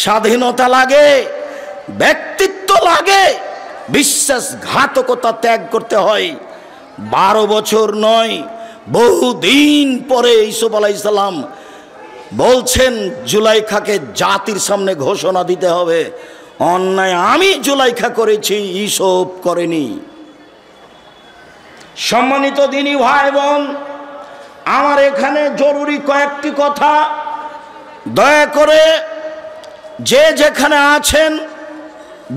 স্বাধীনতা লাগে, ব্যক্তিত্ব লাগে, বিশ্বাসঘাতকতা ত্যাগ করতে হয়। 12 বছর নয়, বহুদিন পরে ইউসুফ আলাইহিস সালাম বলছেন জুলাইখাকে জাতির সামনে ঘোষণা দিতে হবে, অন্যায় আমি জুলাইখা করেছি, ইউসুফ করেনি। সম্মানিত দিনী ভাই বোন, আমার এখানে জরুরি কয়েকটি কথা, দয়া করে যে যেখানে আছেন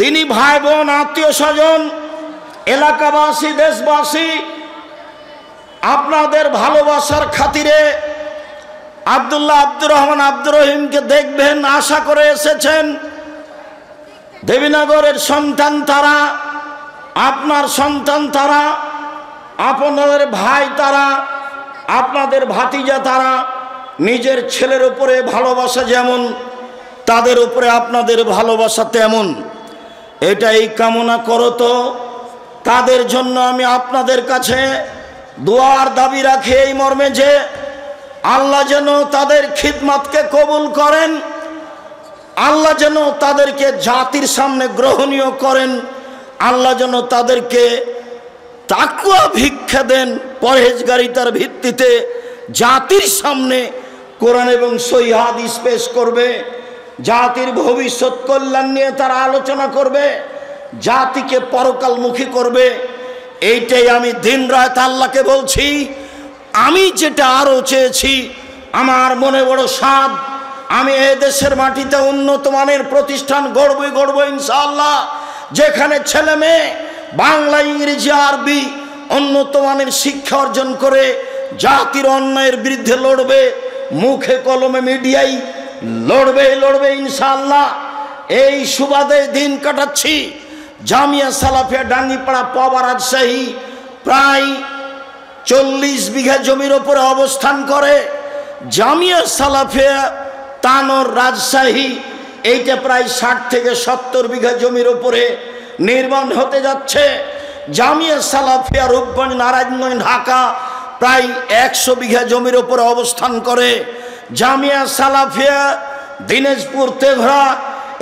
দিনী ভাই বোন, আত্মীয় স্বজন, এলাকাবাসী, দেশবাসী, আপনাদের ভালোবাসার খাতিরে আব্দুল্লাহ আব্দুর রহমান আব্দুর রহিমকে দেখবেন আশা করে এসেছেন। দেবীনগরের সন্তান তারা, আপনার সন্তান তারা, আপনাদের ভাই তারা, আপনাদের ভাতিজা তারা। নিজের ছেলের উপরে ভালোবাসা যেমন, তাদের উপরে আপনাদের ভালোবাসা তেমন। এটাই কামনা করো তো তাদের জন্য আমি আপনাদের কাছে দোয়ার দাবি রাখি এই মর্মে যে আল্লাহ যেন তাদের খিদমতকে কবুল করেন, আল্লাহ যেন তাদেরকে জাতির সামনে গ্রহণীয় করেন, আল্লাহ যেন তাদেরকে তাকওয়া ভিক্ষা দেন, পরহেজগারিতার ভিত্তিতে জাতির সামনে কোরআন এবং সহিহ হাদিস পেশ করবে, জাতির ভবিষ্যৎ কল্যাণ নিয়ে তারা আলোচনা করবে, জাতিকে পরকালমুখী করবে। এইটাই আমি দিন রাত আল্লাহকে বলছি। আমি যেটা আরও চেয়েছি, আমার মনে বড় স্বাদ, আমি এ দেশের মাটিতে উন্নত মানের প্রতিষ্ঠান গড়বই ইনশাআল্লাহ, যেখানে ছেলে মেয়ে বাংলা, ইংরেজি, আরবি উন্নত মানের শিক্ষা অর্জন করে জাতির অন্যায়ের বিরুদ্ধে লড়বে, মুখে কলমে মিডিয়ায় লড়বে ইনশাআল্লাহ। এই সুবাদে দিন কাটাচ্ছি। জামিয়া সালাফিয়া ডাঙ্গিপাড়া পাওয়া রাজশাহী প্রায় 40 বিঘা জমির ওপরে অবস্থান করে। জামিয়া সালাফিয়া তানোর রাজশাহী এইটা প্রায় 60 থেকে 70 বিঘা জমির ওপরে নির্মাণ হতে যাচ্ছে। জামিয়া সালাফিয়া রূপগঞ্জ, নারায়ণগঞ্জ, ঢাকা প্রায় 100 বিঘা জমির ওপরে অবস্থান করে। জামিয়া সালাফিয়া দিনাজপুর তেঘরা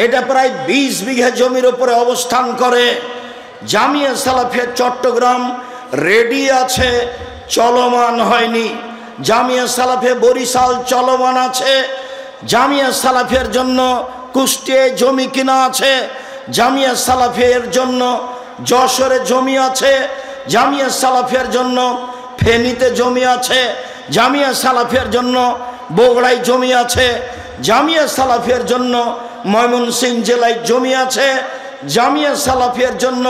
এটা প্রায় 20 বিঘা জমির ওপরে অবস্থান করে। জামিয়া সালাফিয়া চট্টগ্রাম রেডি আছে, চলমান হয়নি। জামিয়া সালাফিয়া বরিশাল চলমান আছে। জামিয়া সালাফিয়ার জন্য কুষ্টিয়ায় জমি কিনা আছে। জামিয়া সালাফিয়ার জন্য যশোরে জমি আছে। জামিয়া সালাফিয়ার জন্য ফেনীতে জমি আছে। জামিয়া সালাফিয়ার জন্য বগুড়ায় জমি আছে। জামিয়া সালাফিয়ার জন্য ময়মনসিংহ জেলায় জমি আছে। জামিয়া সালাফিয়ার জন্য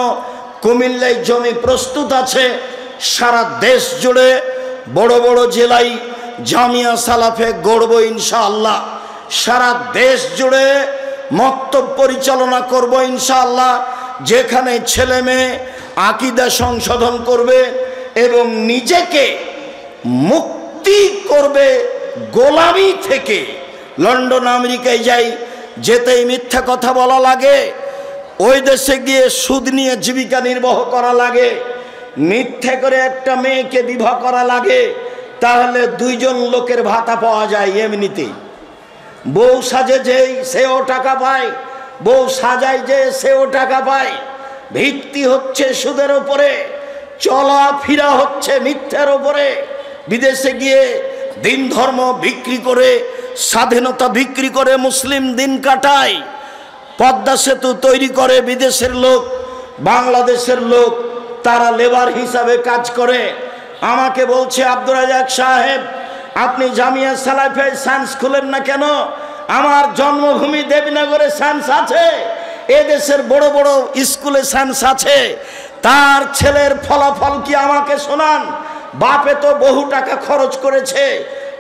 কুমিল্লায় জমি প্রস্তুত আছে। সারা দেশ জুড়ে বড় বড় জেলায় জামিয়া সালাফে গড়ব ইনশাআল্লাহ। সারা দেশ জুড়ে মক্তব পরিচালনা করব ইনশাআল্লাহ, যেখানে ছেলে মেয়ে আকীদা সংশোধন করবে এবং নিজেকে মুক্তি করবে গোলামি থেকে। লন্ডন আমেরিকায় যাই, যেতেই মিথ্যা কথা বলা লাগে, ওই দেশে গিয়ে সুদ নিয়ে জীবিকা নির্বাহ করা লাগে, মিথ্যে করে একটা মেয়েকে বিবাহ করা লাগে, তাহলে 2 জন লোকের ভাতা পাওয়া যায় এমনিতেই। বউ সাজে যেই সেও টাকা পায়, বউ সাজায় যে সেও টাকা পায়। ভিত্তি হচ্ছে সুদের উপরে, চলাফেরা হচ্ছে মিথ্যার উপরে। বিদেশে গিয়ে দিন ধর্ম বিক্রি করে, স্বাধীনতা বিক্রি করে মুসলিম দিন কাটায়। পদ্মা সেতু তৈরি করে বিদেশের লোক, বাংলাদেশের লোক তারা লেবার হিসাবে কাজ করে। আমাকে বলছে আব্দুর রাজাক সাহেব, আপনি জামিয়া সালাফিয়ায় সায়েন্স খুলেন না কেন? আমার জন্মভূমি দেবীনগরে সায়েন্স আছে, এদেশের বড় বড় স্কুলে সায়েন্স আছে। তার ছেলের ফলাফল কি আমাকে শোনান। বাপে তো বহু টাকা খরচ করেছে,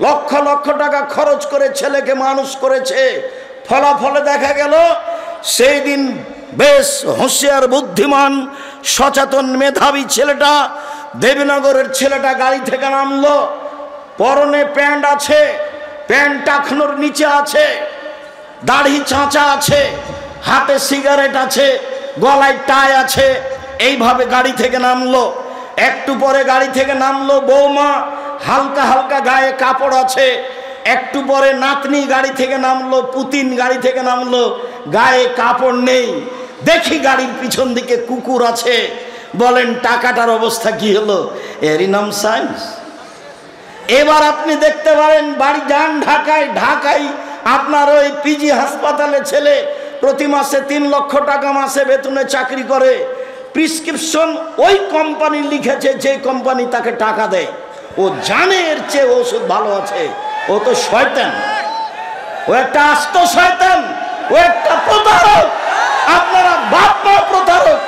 লক্ষ লক্ষ টাকা খরচ করে ছেলেকে মানুষ করেছে। ফলাফলে দেখা গেল সেই দিন বেশ হুঁশিয়ার, বুদ্ধিমান, সচেতন, মেধাবী ছেলেটা, দেবীনগরের ছেলেটা গাড়ি থেকে নামলো। পরনে প্যান্ট আছে, প্যান্ট টাকনোর নিচে আছে, দাড়ি চাঁচা আছে, হাতে সিগারেট আছে, গলায় টাই আছে। এইভাবে গাড়ি থেকে নামলো। একটু পরে গাড়ি থেকে নামলো বৌমা, হালকা হালকা গায়ে কাপড় আছে। একটু পরে নাতনি গাড়ি থেকে নামলো, পুতিন গাড়ি থেকে নামলো, গায়ে কাপড় নেই, দেখি গাড়ির পিছন দিকে কুকুর আছে। বলেন টাকাটার অবস্থা কি হলো? এরই নাম সায়েন্স। এবার আপনি দেখতে পারেন, বাড়ি যান ঢাকায়, ঢাকায় আপনার ওই পিজি হাসপাতালে ছেলে প্রতি মাসে 3 লক্ষ টাকা মাসে বেতনে চাকরি করে। প্রিসক্রিপশন ওই কোম্পানি লিখেছে, যে কোম্পানি তাকে টাকা দেয়। ও জানে এর চেয়ে ওষুধ ভালো আছে। ও তো শয়তান, ও একটা আস্ত শয়তান, ও একটা প্রতারক। আপনারা বাপ মা প্রতারক।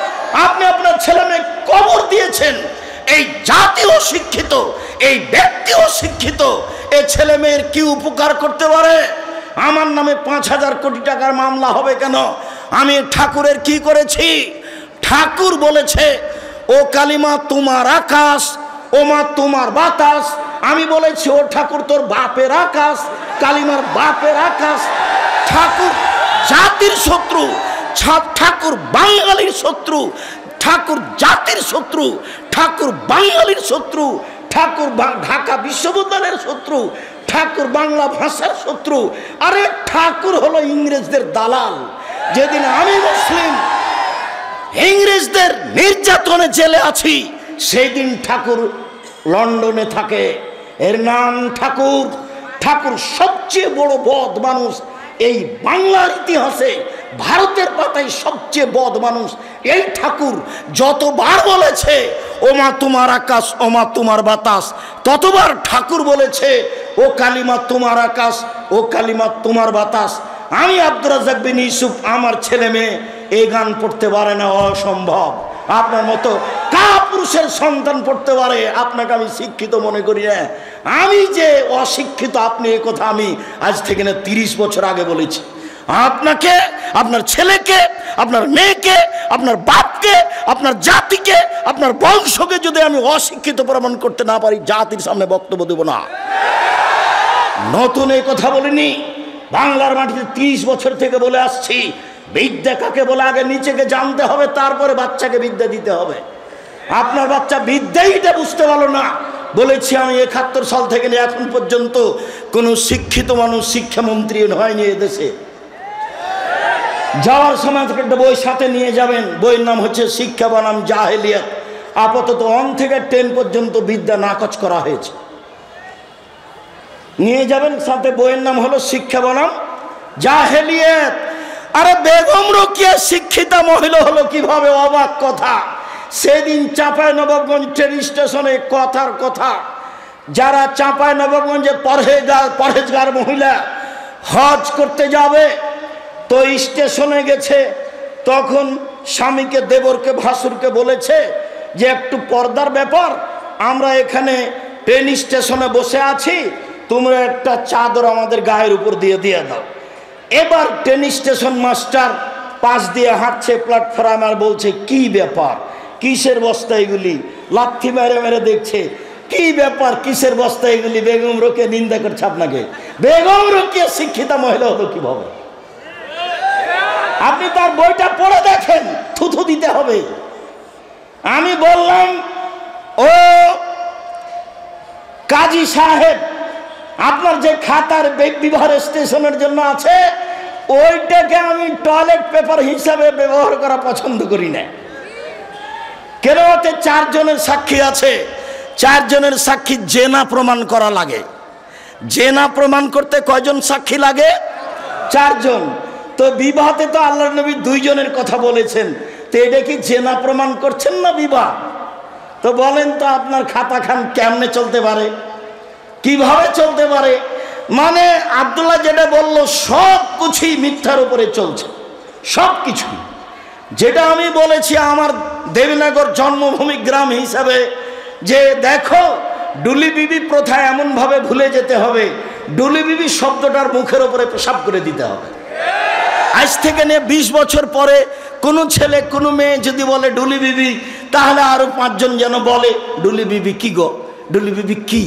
আপনি আপনার ছেলে মেয়ে কবর দিয়েছেন। এই জাতীয় শিক্ষিত, এই ব্যক্তিও শিক্ষিত। এই ছেলে মেয়ের কি উপকার করতে পারে? আমার নামে 5,000 কোটি টাকার মামলা হবে কেন? আমি ঠাকুরের কি করেছি? ঠাকুর বলেছে, ও কালিমা তোমার আকাশ, ও মা তোমার বাতাস। আমি বলেছি, ও ঠাকুর তোর বাপের আকাশ, কালিমার বাপের আকাশ। ঠাকুর জাতির শত্রু, ঠাকুর বাঙালির শত্রু, ঠাকুর জাতির শত্রু, ঠাকুর বাঙালির শত্রু, ঠাকুর ঢাকা বিশ্ববিদ্যালয়ের শত্রু, ঠাকুর বাংলা ভাষার শত্রু। আরে ঠাকুর হলো ইংরেজদের দালাল। যেদিন আমি মুসলিম ইংরেজদের নির্যাতনে জেলে আছি, সেই দিন ঠাকুর লন্ডনে থাকে। এর নাম ঠাকুর। ঠাকুর সবচেয়ে বড় বদ মানুষ এই বাংলার ইতিহাসে। ভারতের পাতায় সবচেয়ে বদ মানুষ এই ঠাকুর। যতবার বলেছে ও মা তোমার আকাশ, ও মা তোমার বাতাস, ততবার ঠাকুর বলেছে, ও কালিমা তোমার আকাশ, ও কালিমা তোমার বাতাস। আমি আব্দুর রাজ্জাক বিন ইউসুফ, আমার ছেলে মেয়ে এই গান পড়তে পারে না, অসম্ভব। আপনার মতো কাপুরুষের সন্তান পড়তে পারে, আপনাকে আমি শিক্ষিত মনে করি না। আমি যে অশিক্ষিত, আপনি এই কথা আমি আজ থেকে না 30 বছর আগে বলেছি। আপনাকে, আপনার ছেলেকে, আপনার মেয়েকে, আপনার বাপকে, আপনার জাতিকে, আপনার বংশকে যদি আমি অশিক্ষিত প্রমাণ করতে না পারি, জাতির সামনে বক্তব্য দেব না। নতুন এই কথা বলিনি, বাংলার মাটিতে 30 বছর থেকে বলে আসছি। বিদ্যা কাকে বলে আগে নিজেকে জানতে হবে, তারপরে বাচ্চাকে বিদ্যা দিতে হবে। আপনার বাচ্চা বিদ্যাইটা বুঝতে পারলো না। বলেছি আমি 71 সাল থেকে এখন পর্যন্ত কোনো শিক্ষিত মানুষ শিক্ষামন্ত্রী হয়নি এদেশে। যাওয়ার সময় একটা বই সাথে নিয়ে যাবেন, বইয়ের নাম হচ্ছে শিক্ষা বনাম জাহেলিয়াত। আপাতত 1 থেকে 10 পর্যন্ত বিদ্যা নাকচ করা হয়েছে। নিয়ে যাবেন সাথে, বইয়ের নাম হলো শিক্ষা বনাম জাহেলিয়াত। আরে বেগম রোকেয়া শিক্ষিতা মহিলা হলো কিভাবে? অবাক কথা। সেদিন চাঁপাইনবাবগঞ্জ ট্রেন স্টেশনে কথার কথা, যারা চাঁপাইনবাবগঞ্জে পরহেজগার মহিলা হজ করতে যাবে, তো স্টেশনে গেছে, তখন স্বামীকে, দেবরকে, ভাসুরকে বলেছে যে একটু পর্দার ব্যাপার, আমরা এখানে ট্রেন স্টেশনে বসে আছি, তোমরা একটা চাদর আমাদের গায়ের উপর দিয়ে দাও। এবার ট্রেন স্টেশন মাস্টার পাশ দিয়ে হাঁটছে প্ল্যাটফর্মে, আর বলছে কি ব্যাপার, কিসের বস্তা এগুলি? লাথি মেরে মেরে দেখছে কি ব্যাপার, কিসের বস্তা এগুলি? বেগম রোকেয়া নিন্দা করছে আপনাকে। বেগম রোকেয়া শিক্ষিতা মহিলা হলো কিভাবে? আপনি তার বইটা পড়ে দেখেন, থুথু দিতে হবে। আমি বললাম, ও কাজী সাহেব, আপনার যে খাতার বিবাহ স্টেশনের জন্য আছে, ওইটাকে আমি টয়লেট পেপার হিসাবে ব্যবহার করা পছন্দ করি না। কেন? ওতে 4 জনের সাক্ষী আছে। 4 জনের সাক্ষী জেনা প্রমাণ করা লাগে। জেনা প্রমাণ করতে কয়জন সাক্ষী লাগে? 4 জন। তো বিবাহতে তো আল্লাহর নবী 2 জনের কথা বলেছেন, তো এটা কি জেনা প্রমাণ করছেন না বিবাহ? তো বলেন তো আপনার খাতা খান কেমনে চলতে পারে, কিভাবে চলতে পারে? মানে আব্দুল্লাহ যেটা বললো সব কিছুই মিথ্যার উপরে চলছে, সব কিছু। যেটা আমি বলেছি আমার দেবীনগর জন্মভূমি গ্রাম হিসাবে, যে দেখো ডুলি বিবি প্রথা এমনভাবে ভুলে যেতে হবে, ডুলি বিবি শব্দটার মুখের উপরে পেশাব করে দিতে হবে। আজ থেকে নিয়ে 20 বছর পরে কোনো ছেলে কোনো মেয়ে যদি বলে ডুলি বিবি, তাহলে আরো 5 জন যেন বলে ডুলি বিবি কি গো, ডুলি বিবি কি,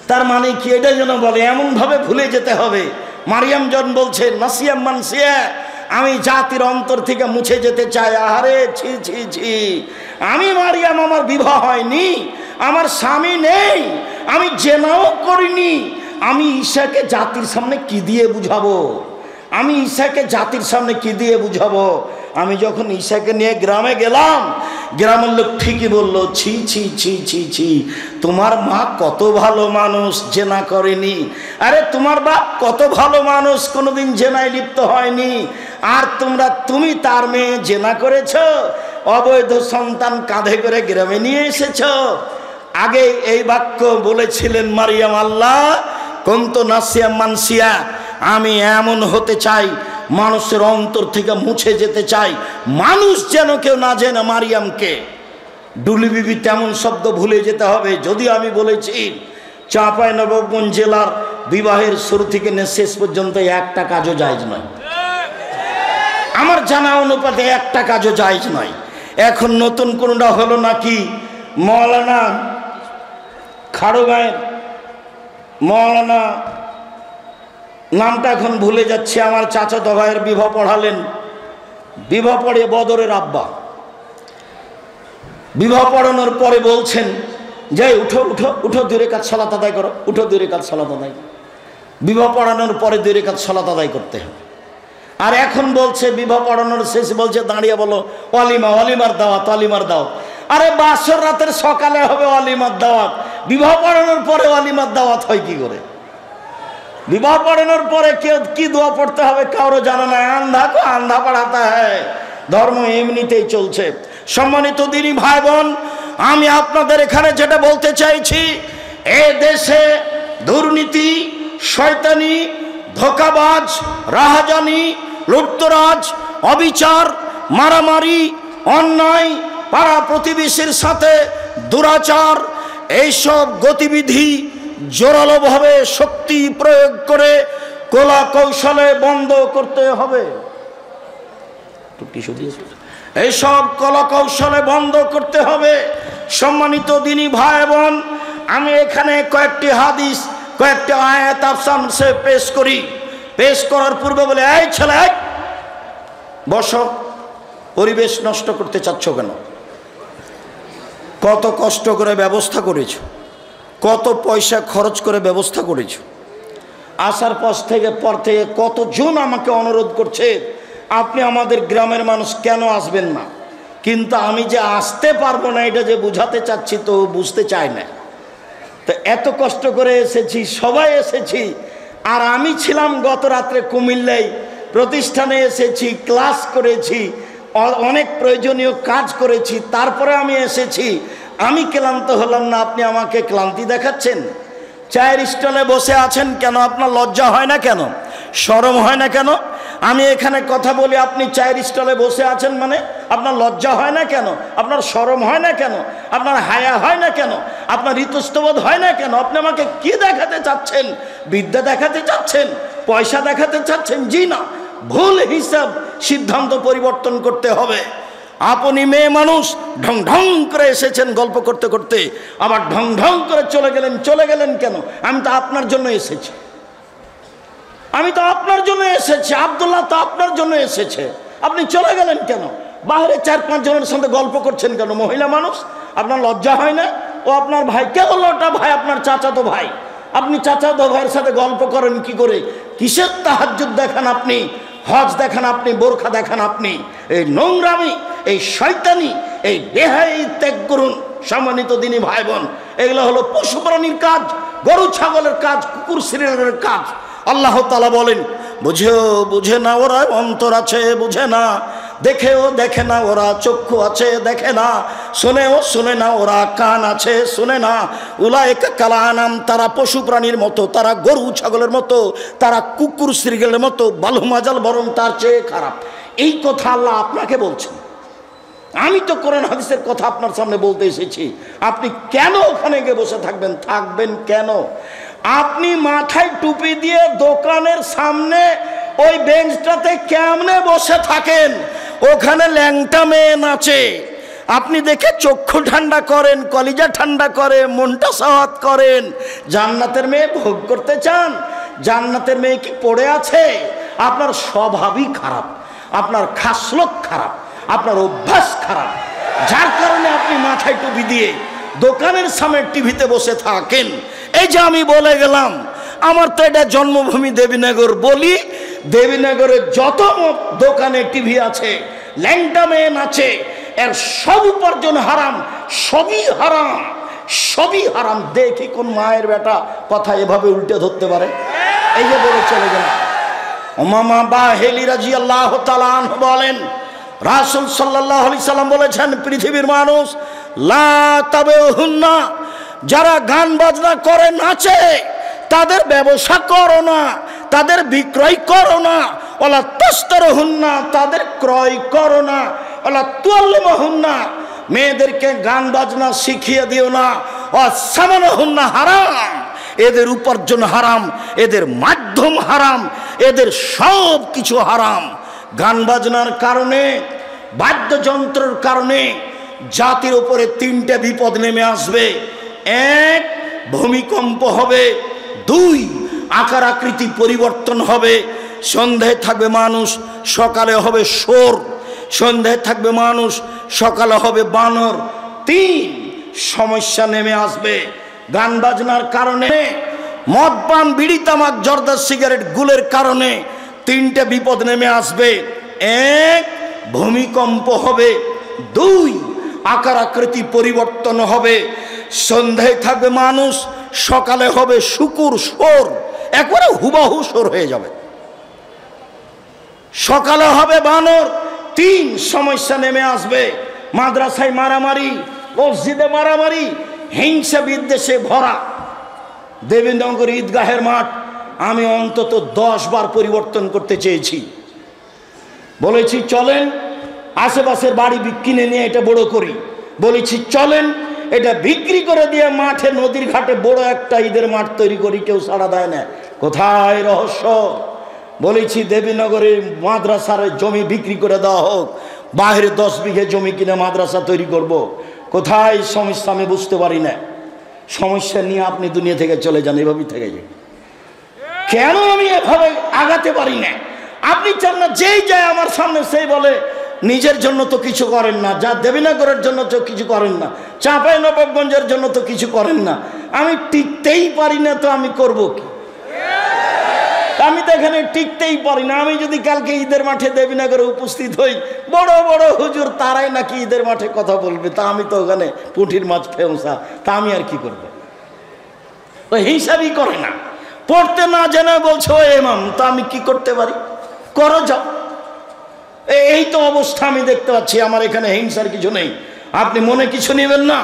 তার মানে কি, এটা যেন বলে। এমনভাবে ভুলে যেতে হবে। মারিয়াম জন বলছে নাসিয়াম মানসিয়া, আমি জাতির অন্তর থেকে মুছে যেতে চাই। আরে ছি ছি ছি, আমি মারিয়াম, আমার বিবাহ হয়নি, আমার স্বামী নেই, আমি জেনাও করিনি, আমি ঈশাকে জাতির সামনে কি দিয়ে বুঝাবো? আমি ঈশাকে জাতির সামনে কি দিয়ে বুঝাবো? আমি যখন ঈশাকে নিয়ে গ্রামে গেলাম, গ্রামের লোক ঠিকই বললো, ছি ছি ছি ছি ছি, তোমার মা কত ভালো মানুষ, জেনা করেনি। আরে তোমার বাপ কত ভালো মানুষ, কোনোদিন জেনায় লিপ্ত হয়নি। আর তুমি তার মেয়ে জেনা করেছ, অবৈধ সন্তান কাঁধে করে গ্রামে নিয়ে এসেছ। আগে এই বাক্য বলেছিলেন মারিয়াম, আল্লাহ কুনতু নাসিয়া মানসিয়া, আমি এমন হতে চাই, মানুষের অন্তর থেকে মুছে যেতে চাই, মানুষ যেন কেউ না জেনে মারিয়ামকে। ডুলি বিবি তেমন শব্দ ভুলে যেতে হবে। যদি আমি বলেছি চাঁপাইনবাবগঞ্জ জেলার বিবাহের শুরু থেকে শেষ পর্যন্ত একটা কাজও জায়েজ নয়, আমার জানা অনুপাতে একটা কাজও জায়েজ নয়। এখন নতুন কোনটা হলো নাকি মৌলানা খাড়গাঁয়ের মৌলানা, নামটা এখন ভুলে যাচ্ছে, আমার চাচাতো ভাইয়ের বিবাহ পড়ালেন, বিবাহ পড়ে বদরের আব্বা। বিবাহ পড়ানোর পরে বলছেন যে উঠো উঠো উঠো, 2 রাকাত সালাত আদায় করো, উঠো 2 রাকাত সালাত আদায়। বিবাহ পড়ানোর পরে 2 রাকাত সালাত আদায় করতে হবে। আর এখন বলছে বিবাহ পড়ানোর শেষে বলছে দাঁড়িয়ে বলো ওয়ালিমা, ওয়ালিমার দাওয়াত, ওয়ালিমার দাওয়াত। আরে বাসর রাতের সকালে হবে ওয়ালিমার দাওয়াত, বিবাহ পড়ানোর পরে ওয়ালিমার দাওয়াত হয় কি করে? বিবাহ পড়ানোর পরে কেউ কি দোয়া পড়তে হবে কারো জানা নাই। আন্ধা কো আন্ধা পড়াতা হয়, ধর্ম এমনিতেই চলছে। সম্মানিত দিনী ভাই বোন, আমি আপনাদের এখানে যেটা বলতে চাইছি, এ দেশে দুর্নীতি, শয়তানি, ধোঁকাবাজ, রাহাজানি, লুটতরাজ, অবিচার, মারামারি, অন্যায়, পাড়া প্রতিবেশীর সাথে দুরাচার, এইসব গতিবিধি জোরালোভাবে শক্তি প্রয়োগ করে কলা কৌশলে বন্ধ করতে হবে। এইসব কলা কৌশলে বন্ধ করতে হবে। সম্মানিত দিনী ভাই বোন, আমি এখানে কয়েকটি হাদিস, কয়েকটি আয়াত আপনার পেশ করি। পেশ করার পূর্বে বলে, এই ছেলে বসো, পরিবেশ নষ্ট করতে চাচ্ছ কেন? কত কষ্ট করে ব্যবস্থা করেছ, কত পয়সা খরচ করে ব্যবস্থা করেছ। আসার পর থেকে কতজন আমাকে অনুরোধ করছে আপনি আমাদের গ্রামের মানুষ কেন আসবেন না, কিন্তু আমি যে আসতে পারবো না এটা যে বুঝাতে চাচ্ছি তো বুঝতে চায় না। তো এত কষ্ট করে এসেছি, সবাই এসেছি। আর আমি ছিলাম গত রাত্রে কুমিল্লায়, প্রতিষ্ঠানে এসেছি, ক্লাস করেছি, অনেক প্রয়োজনীয় কাজ করেছি, তারপরে আমি এসেছি। আমি ক্লান্ত হলাম না, আপনি আমাকে ক্লান্তি দেখাচ্ছেন? চায়ের স্টলে বসে আছেন কেন? আপনার লজ্জা হয় না কেন? শরম হয় না কেন? আমি এখানে কথা বলি, আপনি চায়ের স্টলে বসে আছেন মানে আপনার লজ্জা হয় না কেন? আপনার শরম হয় না কেন? আপনার হায়া হয় না কেন? আপনার ইতস্তবোধ হয় না কেন? আপনি আমাকে কি দেখাতে চাচ্ছেন? বিদ্যা দেখাতে চাচ্ছেন? পয়সা দেখাতে চাচ্ছেন? জি না, ভুল হিসাব, সিদ্ধান্ত পরিবর্তন করতে হবে। আপনি মেয়ে মানুষ, ঢং ঢং করে এসেছেন গল্প করতে করতে, আবার ঢং ঢং করে চলে গেলেন। চলে গেলেন কেন? আমি তো আপনার জন্য এসেছি, আমি তো আপনার জন্য এসেছি। আব্দুল্লাহ তো আপনার জন্য এসেছে, আপনি চলে গেলেন কেন? বাইরে 4-5 জনের সাথে গল্প করছেন কেন? মহিলা মানুষ, আপনার লজ্জা হয় না? ও আপনার ভাই, কে বললো ওটা ভাই? আপনার চাচাতো ভাই। আপনি চাচাতো ভাইয়ের সাথে গল্প করেন কি করে? কিসের তাহাজ্জুদ দেখান আপনি, হজ দেখান আপনি, বোরখা দেখান আপনি? এই নোংরামি, এই শয়তানি, এই বেহাই ত্যাগ করুন। সম্মানিত দিনী ভাই বোন, এগুলো হলো পশু প্রাণীর কাজ, গরু ছাগলের কাজ, কুকুর শ্রেণীর কাজ। আল্লাহ তাআলা বলেন, বুঝে না ওরা, অন্তর আছে বুঝে না, দেখেও দেখে না ওরা, চক্ষু আছে দেখে না, শোনেও শোনে না ওরা, কান আছে শোনে না। উলাইকা কাল আনাম, তারা পশু প্রাণীর মতো, তারা গরু ছাগলের মতো, তারা কুকুর শ্রীগেলের মতো, বালুমাজাল, বরং তার চেয়ে খারাপ। এই কথা আল্লাহ আপনাকে বলছেন। আমি তো কোরআন হাদিসের কথা আপনার সামনে বলতে এসেছি। আপনি কেন ওখানে গিয়ে বসে থাকবেন? থাকবেন কেন? আপনি মাথায় টুপি দিয়ে দোকানের সামনে ওই বেঞ্চটাতে কেমনে বসে থাকেন? ওখানে ল্যাংটা মেয়ে নাচে, আপনি দেখে চক্ষু ঠান্ডা করেন, কলিজা ঠান্ডা করে, মনটা সাওয়াত করেন। জান্নাতের মেয়ে ভোগ করতে চান? জান্নাতের মেয়ে কি পড়ে আছে? আপনার স্বভাবই খারাপ, আপনার খাসলত খারাপ, আপনার অভ্যাস খারাপ, যার কারণে আপনি মাথায় টুপি দিয়ে দোকানের সামনে টিভিতে বসে থাকেন। এই যে আমি বলে গেলাম, আমার তো এটা জন্মভূমি দেবীনগর বলি। দেবীনগরের যত দোকানে টিভি আছে, ল্যাংটা মেন আছে, এর সব উপার্জন হারাম, সবই হারাম, সবই হারাম। দেখি কোন মায়ের বেটা কথা এভাবে উল্টে ধরতে পারে। এই যে বলে চলে গেল। উমামা বাহেলি রাদিয়াল্লাহু তাআলা আনহু বলেন, রাসূল সাল্লাল্লাহু আলাইহি সাল্লাম বলেছেন, পৃথিবীর মানুষ লা তাবেহুন্না, যারা গান বাজনা করে নাচে তাদের ব্যবসা করো না, তাদের বিক্রয় করো না। ওয়ালা তাশতারুহুন্না, তাদের ক্রয় করো না। ওয়ালা তুআল্লিমুহুন্না, মেয়েদেরকে গান বাজনা শিখিয়ে দিও না। ওয়াসামানুহুন্না হারাম, এদের উপার্জন হারাম, এদের মাধ্যম হারাম, এদের সব কিছু হারাম। গান বাজনার কারণে, বাদ্যযন্ত্রের কারণে জাতির উপরে তিনটে বিপদ নেমে আসবে। এক, ভূমিকম্প হবে। দুই, আকার আকৃতি পরিবর্তন হবে। সন্ধ্যায় থাকবে মানুষ, সকালে হবে শোর। সন্ধ্যায় থাকবে মানুষ, সকালে হবে বানর। তিন, সমস্যা নেমে আসবে গান বাজনার কারণে, মদ পান, বিড়ি তামাক, জর্দা, সিগারেট, গুলের কারণে তিনটে বিপদ নেমে আসবে। এক, ভূমিকম্প হবে। দুই, আকার আকৃতি পরিবর্তন হবে। সন্ধ্যায় থাকবে মানুষ, সকালে হবে শুকুর, শোর, একবারে হুবাহু শোর হয়ে যাবে। সকালে হবে বানর। তিন, সমস্যা নেমে আসবে। মাদ্রাসায় মারামারি, মসজিদে মারামারি, হিংসা বিদ্বেষে ভরা। দেবীনগর ঈদগাহের মাঠ আমি অন্তত 10 বার পরিবর্তন করতে চেয়েছি। বলেছি চলেন আশেপাশের বাড়ি কিনে নিয়ে এটা বড় করি। বলেছি চলেন এটা বিক্রি করে দিয়ে মাঠে, নদীর ঘাটে বড় একটা ঈদের মাঠ তৈরি করি। কেউ সাড়া দেয় না। কোথায় রহস্য? বলেছি দেবীনগরের মাদ্রাসার জমি বিক্রি করে দেওয়া হোক, বাইরে 10 বিঘে জমি কিনে মাদ্রাসা তৈরি করব। কোথায় সমস্যা আমি বুঝতে পারি না। সমস্যা নিয়ে আপনি দুনিয়া থেকে চলে যান, এভাবেই থেকে যান। কেন আমি এভাবে আগাতে পারি না? আপনি চান না যেই যায় আমার সামনে সেই বলে নিজের জন্য তো কিছু করেন না, যা দেবীনগরের জন্য তো কিছু করেন না, চাঁপাইনবাবগঞ্জের জন্য তো কিছু করেন না। আমি টিকতেই পারি না, তো আমি করব কি? আমি তো এখানে টিকতেই পারি না। আমি যদি কালকে ঈদের মাঠে দেবীনগরে উপস্থিত হই, বড় বড় হুজুর তারাই নাকি ঈদের মাঠে কথা বলবে, তা আমি তো ওখানে পুঁটির মাছ ফেউসা, তা আমি আর কি করব? ওই হিসাবই করে না, পড়তে না জেনে বলছো ও ইমাম, তা আমি কি করতে পারি? করো যাও। এই তো অবস্থা আমি দেখতে পাচ্ছি। আমার এখানে হিংসার কিছু নেই, আপনি মনে কিছু নেবেন না।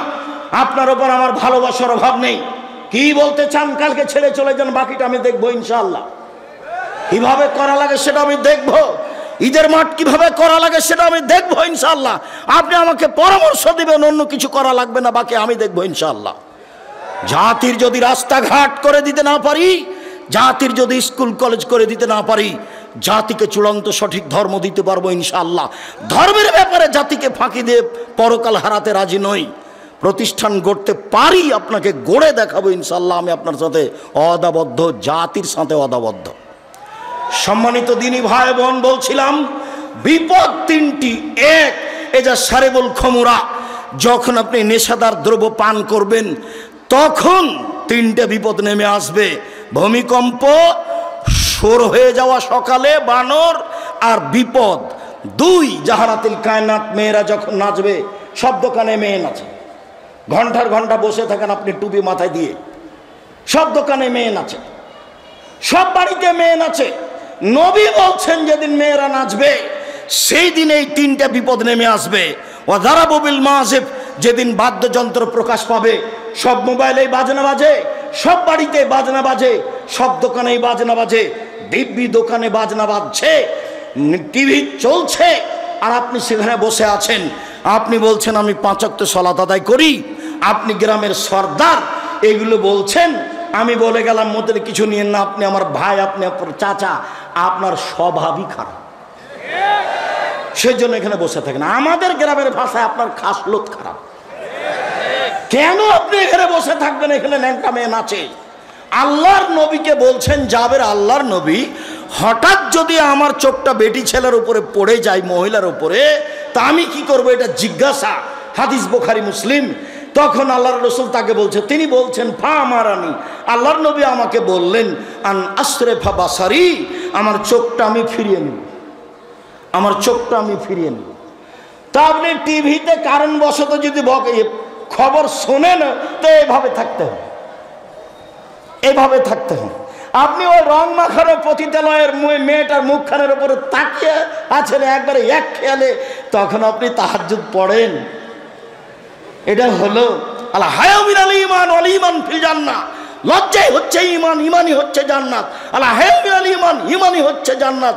আপনার ওপর আমার ভালোবাসার অভাব নেই। কি বলতে চান কালকে ছেড়ে চলে যান, বাকিটা আমি দেখবো ইনশাআল্লাহ। কিভাবে করা লাগে সেটা আমি দেখবো। ঈদের মাঠ কিভাবে করা লাগে সেটা আমি দেখবো ইনশাআল্লাহ। আপনি আমাকে পরামর্শ দিবেন, অন্য কিছু করা লাগবে না, বাকি আমি দেখবো ইনশাআল্লাহ। জাতির যদি রাস্তাঘাট করে দিতে না পারি, জাতির যদি স্কুল কলেজ করে দিতে না পারি, জাতিকে চূড়ান্ত সঠিক ধর্ম দিতে পারবো ইনশাআল্লাহ। ধর্মের ব্যাপারে জাতিকে ফাঁকি দিয়ে পরকাল হারাতে রাজি নই। প্রতিষ্ঠান গড়তে পারি, আপনাকে গড়ে দেখাবো ইনশাআল্লাহ। আমি আপনার সাথে অদাবদ্ধ, জাতির সাথে অদাবদ্ধ। সম্মানিত দিনী ভাই বোন, বলছিলাম বিপদ তিনটি। এক, এজা সারেবুল খমুরা, যখন আপনি নেশাদার দ্রব্য পান করবেন তখন তিনটে বিপদ নেমে আসবে। ভূমিকম্প, শোর হয়ে যাওয়া সকালে, বানর, আর বিপদ। দুই, জাহারাতিল কায়নাত, মেয়েরা যখন নাচবে, সব দোকানে মেয়ে নাচে, ঘন্টার ঘন্টা বসে থাকেন আপনি টুপি মাথায় দিয়ে, সব দোকানে মেয়ে নাচে, সব বাড়িতে মেয়ে নাচে। নবী বলছেন যেদিন মেয়েরা নাচবে সেই দিন এই তিনটা বিপদ নেমে আসবে। ওয়াদারাবু বিল মাযিব, যেদিন বাদ্যযন্ত্র প্রকাশ পাবে, সব মোবাইলেই বাজনা বাজে, সব বাড়িতে বাজনা বাজে, সব দোকানেই বাজনা বাজে, দিব্যি দোকানে বাজনা বাজছে, টিভি চলছে, আর আপনি সেখানে বসে আছেন। আপনি বলছেন আমি 5 ওয়াক্ত সালাত আদায় করি, আপনি গ্রামের সর্দার, এগুলো বলছেন। আমি বলে গেলাম মধ্যে কিছু নিয়েন না, আপনি আমার ভাই, আপনি আপনার চাচা, আপনার স্বভাবই খারাপ, সেজন্য এখানে বসে থাকেন। আমাদের গ্রামের ভাষায় আপনার খাসলত খারাপ। কেন আপনি এখানে বসে থাকবেন? এখানে ন্যাংটা মেয়ে নাচে। আল্লাহর নবীকে বলছেন, যাবের আল্লাহর নবী, হঠাৎ যদি আমার চোখটা বেটি ছেলের উপরে পড়ে যায়, মহিলার উপরে, তা আমি কি করব? এটা জিজ্ঞাসা, হাদিস বুখারী মুসলিম। তখন আল্লাহর রাসূল তাকে বলছে, তিনি বলছেন ফা আমারানি, আল্লাহর নবী আমাকে বললেন আন আসরিফা বাসারি, আমার চোখটা আমি ফিরিয়ে নেব, আমার চোখটা আমি ফিরিয়ে নেব। তা আপনি টিভিতে কারণবশত যদি খবর শোনেন তো এভাবে থাকতে হবে, এভাবে থাকতে হবে। আপনি ওই রং মাখানো পতিতালয়ের মেয়েটার মুখখানের উপরে তাকিয়ে আছেন একবারে এক খেয়ালে, তখন আপনি তাহাজ্জুদ পড়েন। এটা হলো আল্লাহ হায়ামিন আল ঈমান ওয়াল ঈমান ফিল জান্নাহ, লজ্জাই হচ্ছে ঈমান, ঈমানই হচ্ছে জান্নাত। আল্লাহ হায়ামিন আল ঈমান, ঈমানই হচ্ছে জান্নাত,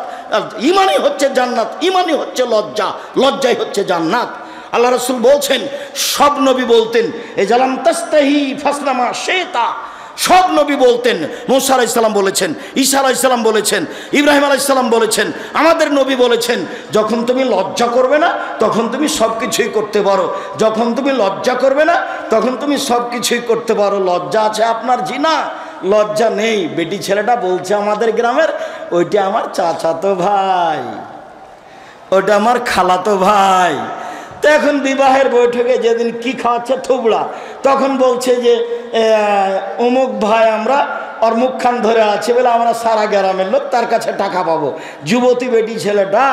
ঈমানই হচ্ছে জান্নাত, ঈমানই হচ্ছে লজ্জা, লজ্জাই হচ্ছে জান্নাত। আল্লাহ রাসূল বলছেন, সব নবী বলতেন এ জালাম তাস্তাহি ফাসনামা শেতা, সব নবী বলতেন। মূসা আলাইহিস সালাম বলেছেন, ঈসা আলাইহিস সালাম বলেছেন, ইব্রাহিম আলাইহিস সালাম বলেছেন, আমাদের নবী বলেছেন যখন তুমি লজ্জা করবে না তখন তুমি সব কিছুই করতে পারো, যখন তুমি লজ্জা করবে না তখন তুমি সব কিছুই করতে পারো। লজ্জা আছে আপনার জিনা, লজ্জা নেই। বেটি ছেলেটা বলছে আমাদের গ্রামের, ওইটা আমার চাচাতো ভাই, ওইটা আমার খালাতো ভাই। তো এখন বিবাহের বৈঠকে যেদিন কি খাওয়াচ্ছে থুবড়া, তখন বলছে যে অমুক ভাই আমরা ওর মুখখান ধরে আছে বলে আমরা সারা গ্রামের লোক তার কাছে টাকা পাবো। যুবতী বেটি ছেলেটা,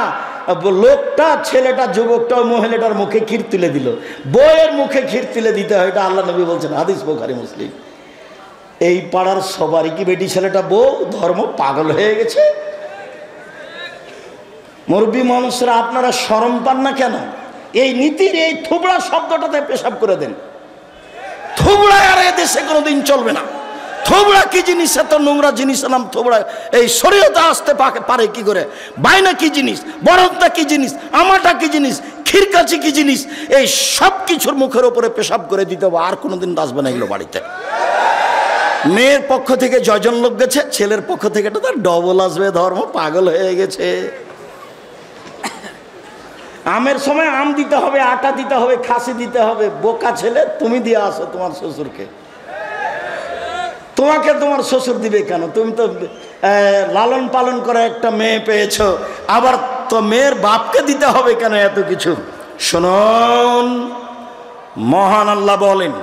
লোকটা, ছেলেটা, যুবকটা মহিলাটার মুখে ক্ষীর তুলে দিল। বইয়ের মুখে ক্ষীর তুলে দিতে হয়, এটা আল্লাহ নবী বলছেন, হাদিস বুখারী মুসলিম। এই পাড়ার সবারই কি বেটি ছেলেটা বউ ধর্ম পাগল হয়ে গেছে? মুরব্বী মানুষরা আপনারা শরম পান না কেন? এই নীতির এই থুবড়া শব্দটাতে পেশাব করে দেন। থুবড়া আর এ দেশে কোনোদিন চলবে না। থুবড়া কি জিনিস? এত নোংরা জিনিস নাম থুবড়া এই শরীয়তে আসতে পারে কি করে? বাইনা কি জিনিস, বরদটা কি জিনিস, আমাটা কি জিনিস, খিরকাচি কি জিনিস, এই সব কিছুর মুখের উপরে পেশাব করে দিতে হবে, আর কোনোদিন আসবে না এগুলো বাড়িতে। মেয়ের পক্ষ থেকে জয়জন লোক গেছে, ছেলের পক্ষ থেকে এটা তার ডবল আসবে, ধর্ম পাগল হয়ে গেছে। আমের সময় আম দিতে হবে, আটা দিতে হবে, খাসি দিতে হবে। বোকা ছেলে, তুমি দিয়ে আসো তোমার শ্বশুরকে। তোমাকে তোমার শ্বশুর দিবে কেন? তুমি তো লালন পালন করে একটা মেয়ে পেয়েছো, আবার তো মেয়ের বাপকে দিতে হবে কেন এত কিছু? শুনুন, মহান আল্লাহ বলেন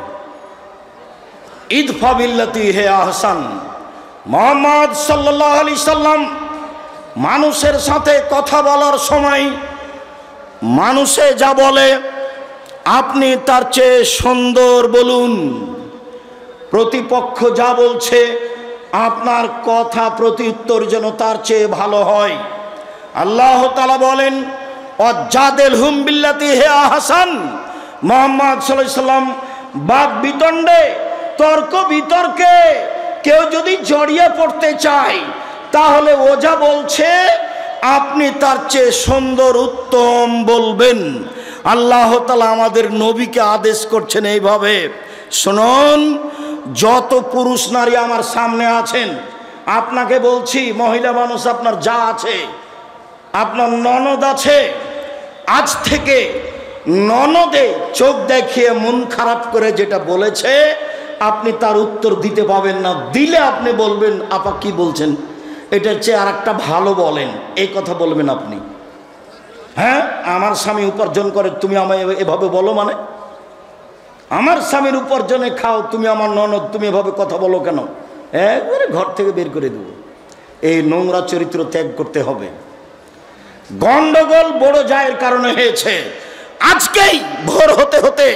ইদফা বিল্লাতি হে আহসান। মুহাম্মদ সাল্লাল্লাহু আলাইহি সাল্লাম মানুষের সাথে কথা বলার সময় মানুষে যা বলে আপনি তার চেয়ে সুন্দর বলুন। প্রতিপক্ষ যা বলছে আপনার কথা প্রত্যুত্তর যেন তার চেয়ে ভালো হয়। আল্লাহ তাআলা বলেন ওয়াজাদিলহুম বিল্লাতি হে আহসান। মুহাম্মদ সাল্লাল্লাহু আলাইহি সাল্লাম বাদ বিতণ্ডে, তর্ক বিতর্কে কেউ যদি জড়িয়ে পড়তে চায় তাহলে ও যা বলছে আপনি তার চেয়ে সুন্দর উত্তম বলবেন। আল্লাহ তাআলা আমাদের নবীকে আদেশ করছেন এইভাবে। শুনুন, যত পুরুষ নারী আমার সামনে আছেন, আপনাকে বলছি, মহিলা মানুষ আপনার যা আছে, আপনার ননদ আছে, আজ থেকে ননদে চোখ দেখিয়ে মন খারাপ করে যেটা বলেছে আপনি তার উত্তর দিতে পাবেন না। দিলে আপনি বলবেন আপা কি বলছেন, এটার চেয়ে আর একটা ভালো বলেন, এই কথা বলবেন আপনি। হ্যাঁ, আমার স্বামী উপার্জন করে, তুমি আমায় এভাবে বলো? মানে আমার স্বামীর উপার্জনে খাও, তুমি আমার ননদ, তুমি এভাবে কথা বলো কেন? একবারে ঘর থেকে বের করে দেবো। এই নোংরা চরিত্র ত্যাগ করতে হবে। গন্ডগোল বড় জায়ের কারণে হয়েছে। আজকেই ভোর হতে হতে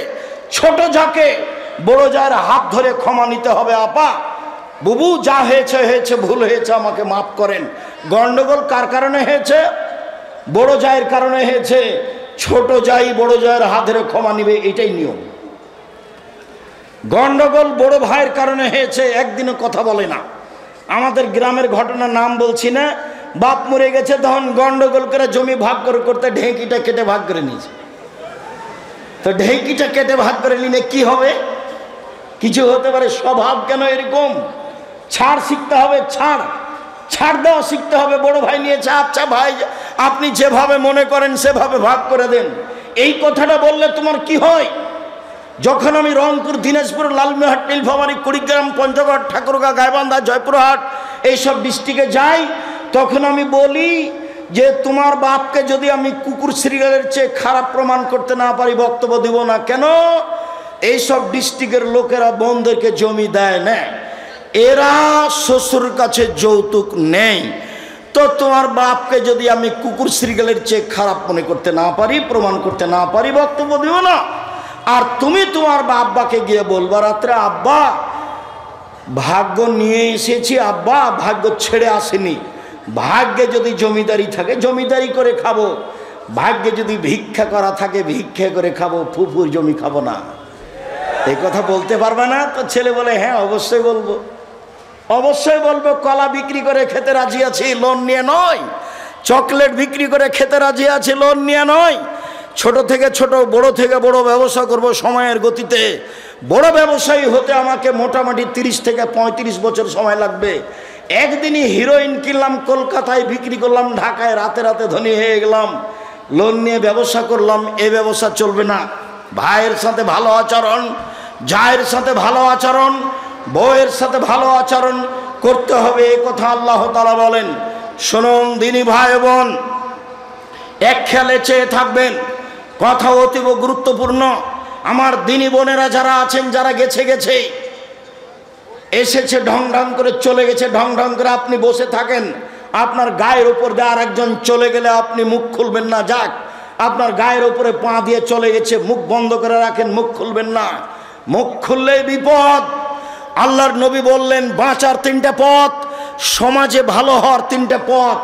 ছোট যাকে বড় জায়ের হাত ধরে ক্ষমা নিতে হবে। আপা, বুবু, যা হয়েছে হয়েছে, ভুল হয়েছে, আমাকে মাফ করেন। গন্ডগোল কার কারণে হয়েছে? বড় জায়ের কারণে হয়েছে। ছোট জাই বড় জায়ের হাত ধরে ক্ষমা নিবে, এটাই নিয়ম। গন্ডগোল বড় ভাইয়ের কারণে হয়েছে, একদিনও কথা বলে না। আমাদের গ্রামের ঘটনার নাম বলছি না, বাপ মরে গেছে, তখন গন্ডগোল করে জমি ভাগ করে করতে ঢেঁকিটা কেটে ভাগ করে নিয়েছে। তো ঢেঁকিটা কেটে ভাগ করে নিলে কি হবে? কিছু হতে পারে। স্বভাব কেন এরকম? ছাড় শিখতে হবে, ছাড় দেওয়া শিখতে হবে। বড় ভাই নিয়েছে, আচ্ছা ভাই আপনি যেভাবে মনে করেন সেভাবে ভাগ করে দেন। এই কথাটা বললে তোমার কি হয়? যখন আমি রংপুর, দিনাজপুর, লালমনিরহাট, নীলফামারী, কুড়িগ্রাম, পঞ্চগড়, ঠাকুরগাঁও, গাইবান্ধা, জয়পুরহাট এইসব ডিস্ট্রিক্টে যাই, তখন আমি বলি যে তোমার বাপকে যদি আমি কুকুর সিরিয়ালের চেয়ে খারাপ প্রমাণ করতে না পারি বক্তব্য দিব না। কেন? এইসব ডিস্ট্রিক্টের লোকেরা বোনদেরকে জমি দেয় না, এরা শ্বশুর কাছে যৌতুক নেই। তো তোমার বাপকে যদি আমি কুকুর শ্রীগালের চেয়ে খারাপ মনে করতে না পারি, প্রমাণ করতে না পারি, বক্তব্য দিব না। আর তুমি তোমার আব্বাকে গিয়ে বলবা রাত্রে, আব্বা ভাগ্য নিয়ে এসেছি, আব্বা ভাগ্য ছেড়ে আসেনি, ভাগ্যে যদি জমিদারি থাকে জমিদারি করে খাবো, ভাগ্যে যদি ভিক্ষা করা থাকে ভিক্ষা করে খাবো, ফুফুর জমি খাবো না। এই কথা বলতে পারবে না? তো ছেলে বলে হ্যাঁ অবশ্যই বলবো, অবশ্যই বলবো। কলা বিক্রি করে খেতে রাজি আছি, লোন নিয়ে নয়। চকলেট বিক্রি করে খেতে রাজি আছি, লোন নিয়ে নয়। ছোট থেকে ছোট, বড় থেকে বড় ব্যবসা করব সময়ের গতিতে। বড় ব্যবসায়ী হতে আমাকে মোটামুটি 30 থেকে 35 বছর সময় লাগবে। একদিনই হিরোইন কিনলাম, কলকাতায় বিক্রি করলাম, ঢাকায় রাতে রাতে ধনী হয়ে গেলাম, লোন নিয়ে ব্যবসা করলাম। এ ব্যবসা চলবে না। ভাইয়ের সাথে ভালো আচরণ, জায়ের সাথে ভালো আচরণ, বউয়ের সাথে ভালো আচরণ করতে হবে, এ কথা আল্লাহ তাআলা বলেন। শুনুন দিনী ভাই বোন, এক খেয়ালে চেয়ে থাকবেন, কথা অতীব গুরুত্বপূর্ণ। আমার দিনী বোনেরা যারা আছেন, যারা গেছে এসেছে ঢং ঢং করে চলে গেছে, ঢং ঢং করে আপনি বসে থাকেন, আপনার গায়ের উপর দিয়ে আর একজন চলে গেলে আপনি মুখ খুলবেন না। যাক, আপনার গায়ের উপরে পা দিয়ে চলে গেছে, মুখ বন্ধ করে রাখেন, মুখ খুলবেন না। মুখ খুললেই বিপদ। আল্লাহর নবী বললেন বাঁচার 3টা পথ, সমাজে ভালো হওয়ার 3টা পথ।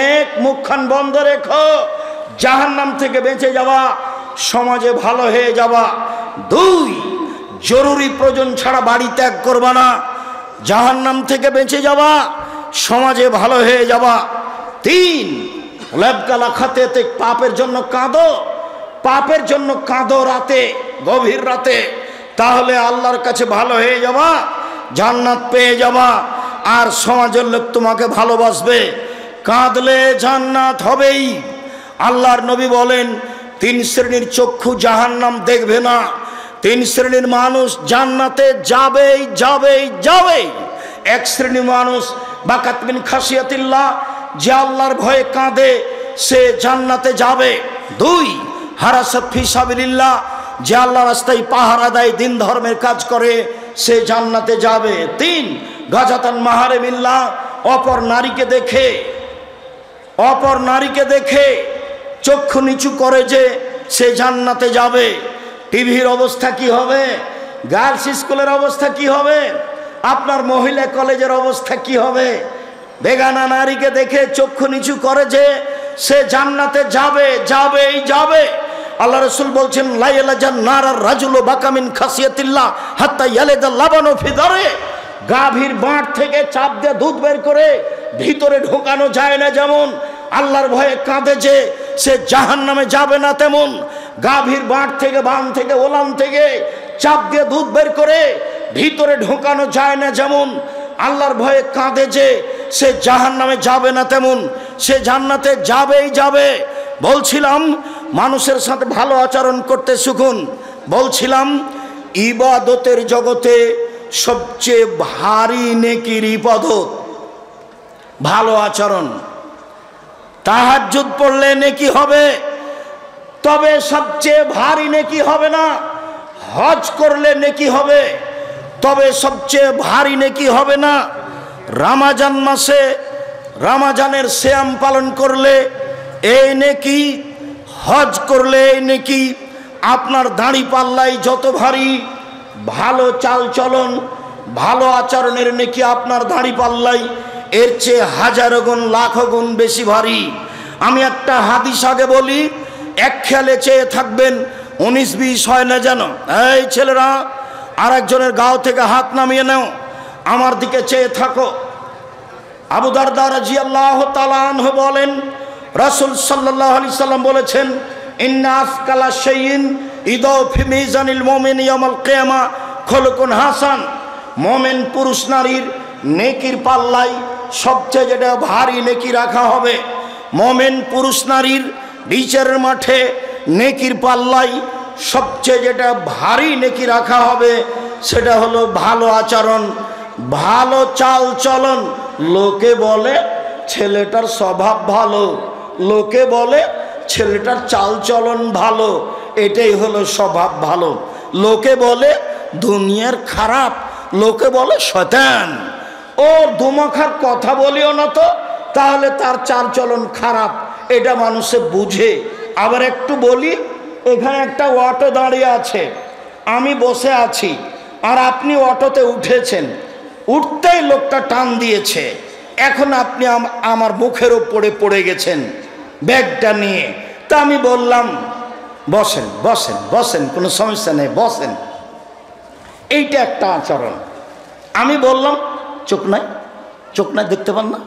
1, মুখখান বন্ধ রেখো, জাহান্নাম থেকে বেঁচে যাওয়া, সমাজে ভালো হয়ে যাওয়া। 2, জরুরি প্রয়োজন ছাড়া বাড়ি ত্যাগ করবা না, জাহান্নাম থেকে বেঁচে যাওয়া, সমাজে ভালো হয়ে যাওয়া। 3, লেবগালা খাতে পাপের জন্য কাঁদো, পাপের জন্য কাঁদো রাতে, গভীর রাতে, তাহলে আল্লাহর কাছে ভালো হয়ে যাওয়া, জান্নাত পেয়ে যাওয়া, আর সমাজের লোক তোমাকে ভালোবাসবে। কাঁদলে জান্নাত হবেই। আল্লাহর নবী বলেন 3 শ্রেণীর চক্ষু জাহান্নাম দেখবে না, 3 শ্রেণীর মানুষ জান্নাতে যাবেই যাবেই যাবেই। 1 শ্রেণীর মানুষ বাকাত মিন খাসিয়াতিল্লাহ, যে আল্লাহর ভয়ে কাঁদে সে জান্নাতে যাবে। 2, হারাসাত ফি সাবিলিল্লাহ, যে আল্লাহর রাস্তায় পাহারা দেয়, দিন ধর্মের কাজ করে, সে জান্নাতে যাবে। 3, গাজাতান মাহারিমিল্লাহ, অপর নারীকে দেখে চক্ষু নিচু করে যে, সে জান্নাতে যাবে। টিভির অবস্থা কি হবে? গার্লস স্কুলের অবস্থা কি হবে? আপনার মহিলা কলেজের অবস্থা কি হবে? বেগানা নারীকে দেখে চক্ষু নিচু করে যে, সে জান্নাতে যাবে যাবেই যাবে। আল্লাহ রাসূল বলছেন লা ইয়ালাজান নারার রাজুলু বাকামিন খাসিয়াতিল্লাহ হাত্তা ইয়ালাদা লাবানু ফি দারে, গাভীর বাঁট থেকে চাপ দিয়ে দুধ বের করে ভিতরে ঢোকানো যায় না, যেমন আল্লাহর ভয়ে কাঁদে যে সে জাহান্নামে যাবে না, তেমন গাভীর বাঁট থেকে, বান থেকে, ওলান থেকে চাপ দিয়ে দুধ বের করে ভিতরে ঢোকানো যায় না, যেমন আল্লাহর ভয়ে কাঁদে যে সে জাহান্নামে যাবে না, তেমন সে জান্নাতে যাবেই যাবে। বলছিলাম মানুষের সাথে ভালো আচরণ করতে শিখুন। বলছিলাম ইবাদতের জগতে সবচেয়ে ভারী নেকির ইবাদত ভালো আচরণ। তাহাজ্জুদ পড়লে নেকি হবে, তবে সবচেয়ে ভারী নেকি হবে না। হজ করলে নেকি হবে, তবে সবচেয়ে ভারী নেকি হবে না। রমজান মাসে রমজানের সিয়াম পালন করলে এই নেকি, হজ করলে এই নেকি। আপনার দাড়ি পাল্লাই যত ভারী, ভালো চাল চলন, ভালো আচরণের নেকি আপনার দাড়ি পাল্লাই এর চেয়ে হাজারো গুণ, লাখো গুণ বেশি ভারী। আমি একটা হাদিস আগে বলি, এক খেয়ালে চেয়ে থাকবেন, 19-20 হয় না যেন। এই ছেলেরা, আর একজনের গাও থেকে হাত নামিয়ে নাও, আমার দিকে চেয়ে থাকো। আবু দারদা রাদিয়াল্লাহু তাআলা আনহু বলেন, রাসূল সাল্লাল্লাহু আলাইহি সাল্লাম বলেছেন, ইন্না আফকালা শাইইন ইদাউ ফি মিজানিল মুমিন ইয়াউমাল কিয়ামা খুলুকুন হাসান। মুমিন পুরুষ নারীর নেকির পাল্লায় সবচেয়ে যেটা ভারী নেকি রাখা হবে, মুমিন পুরুষ নারীর বিচারের মাঠে নেকির পাল্লায় সবচেয়ে যেটা ভারী নেকি রাখা হবে, সেটা হলো ভালো আচরণ, ভালো চাল চলন। লোকে বলে ছেলেটার স্বভাব ভালো, লোকে বলে ছেলেটার চাল চলন ভালো, এটাই হলো স্বভাব ভালো। লোকে বলে দুনিয়ার খারাপ, লোকে বলে শয়তান। ও দুমাখার কথা বলিও না তো, তাহলে তার চালচলন খারাপ, এটা মানুষে বুঝে। আবার একটু বলি, এখানে একটা অটো দাঁড়িয়ে আছে, আমি বসে আছি আর আপনি অটোতে উঠেছেন, উঠতেই লোকটা টান দিয়েছে, এখন আপনি আমার মুখের উপরে পড়ে গেছেন ব্যাগটা নিয়ে। তা আমি বললাম বসেন বসেন বসেন, কোনো সমস্যা নেই, বসেন। এইটা একটা আচরণ। আমি বললাম চোখ নাই, চোখ নাই, দেখতে পান না,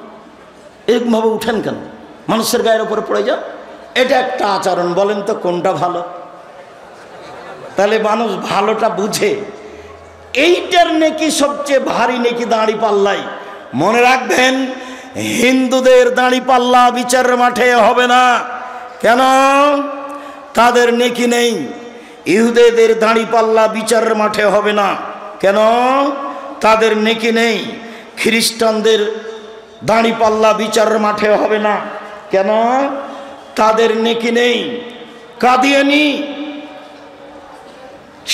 এরকমভাবে উঠেন কেন, মানুষের গায়ের উপরে পড়ে যান, এটা একটা আচরণ। বলেন তো কোনটা ভালো? তাহলে মানুষ ভালোটা বুঝে। এইটার নেকি সবচেয়ে ভারী নেকি দাঁড়ি পাল্লাই। মনে রাখবেন, হিন্দুদের দাঁড়ি পাল্লা বিচারের মাঠে হবে না। কেন? তাদের নেকি নেই। ইহুদিদের দাঁড়ি পাল্লা বিচারের মাঠে হবে না। কেন? তাদের নেকি নেই। খ্রিস্টানদের দাঁড়ি পাল্লা বিচারের মাঠে হবে না। কেন? তাদের নেকি নেই। কাদিয়ানি,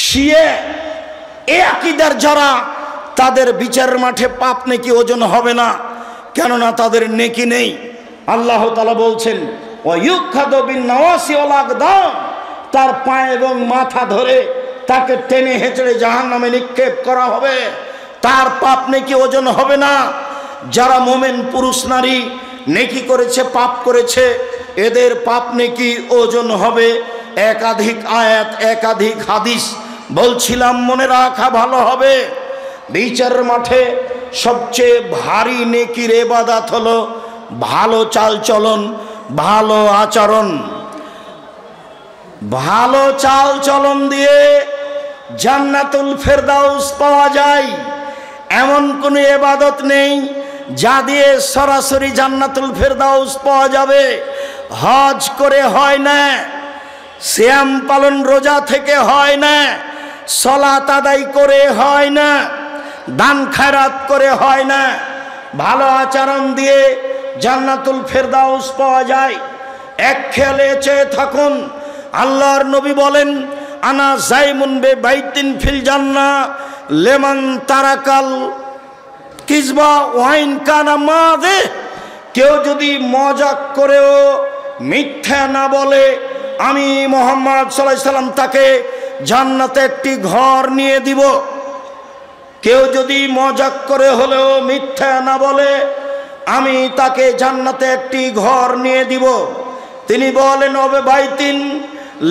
শিয়া, এ আকীদার যারা, তাদের বিচারের মাঠে পাপ নেকি ওজন হবে না। কেননা তাদের নেকি নেই। আল্লাহ তাআলা বলছেন ওয়ায়ুখাযু বিন-নাওয়াসি ওয়াল আকদাম, তার পা এবং মাথা ধরে তাকে টেনে হেঁচড়ে জাহান্নামে নিক্ষেপ করা হবে, তার পাপ নেকি ওজন হবে না। যারা মোমেন পুরুষ নারী নেকি করেছে, পাপ করেছে, এদের পাপ নেকি ওজন হবে। একাধিক আয়াত, একাধিক হাদিস বলছিলাম, মনে রাখা ভালো হবে। বিচারের মাঠে সবচেয়ে ভারী নেকির ইবাদত হলো ভালো চালচলন, ভালো আচরণ। ভালো চালচলন দিয়ে জান্নাতুল ফেরদাউস পাওয়া যায়। এমন কোনো ইবাদত নেই যা দিয়ে সরাসরি জান্নাতুল ফেরদাউস পাওয়া যাবে। হজ করে হয় না, সিয়াম পালন রোজা থেকে হয় না, সালাত আদায় করে হয় না, দান খায়রাত করে হয় না। ভালো আচরণ দিয়ে জান্নাতুল ফেরদাউস পাওয়া যায়। এক খেয়ালে চেয়ে থাকুন, আল্লাহর নবী বলেন আনা জাইমুন বে বাইতিন ফিল জান্নাহ লেমান তারাকাল কিসবা ওয়াইন কানা মাযে। কেউ যদি মজাক করেও মিথ্যা না বলে, আমি মুহাম্মদ সাল্লাল্লাহু আলাইহি সাল্লাম তাকে জান্নাতে একটি ঘর নিয়ে দিব। কেউ যদি মজাক করে হলেও মিথ্যা না বলে, আমি তাকে জান্নাতে একটি ঘর নিয়ে দিব। তিনি বলেন ওবে বাইতিন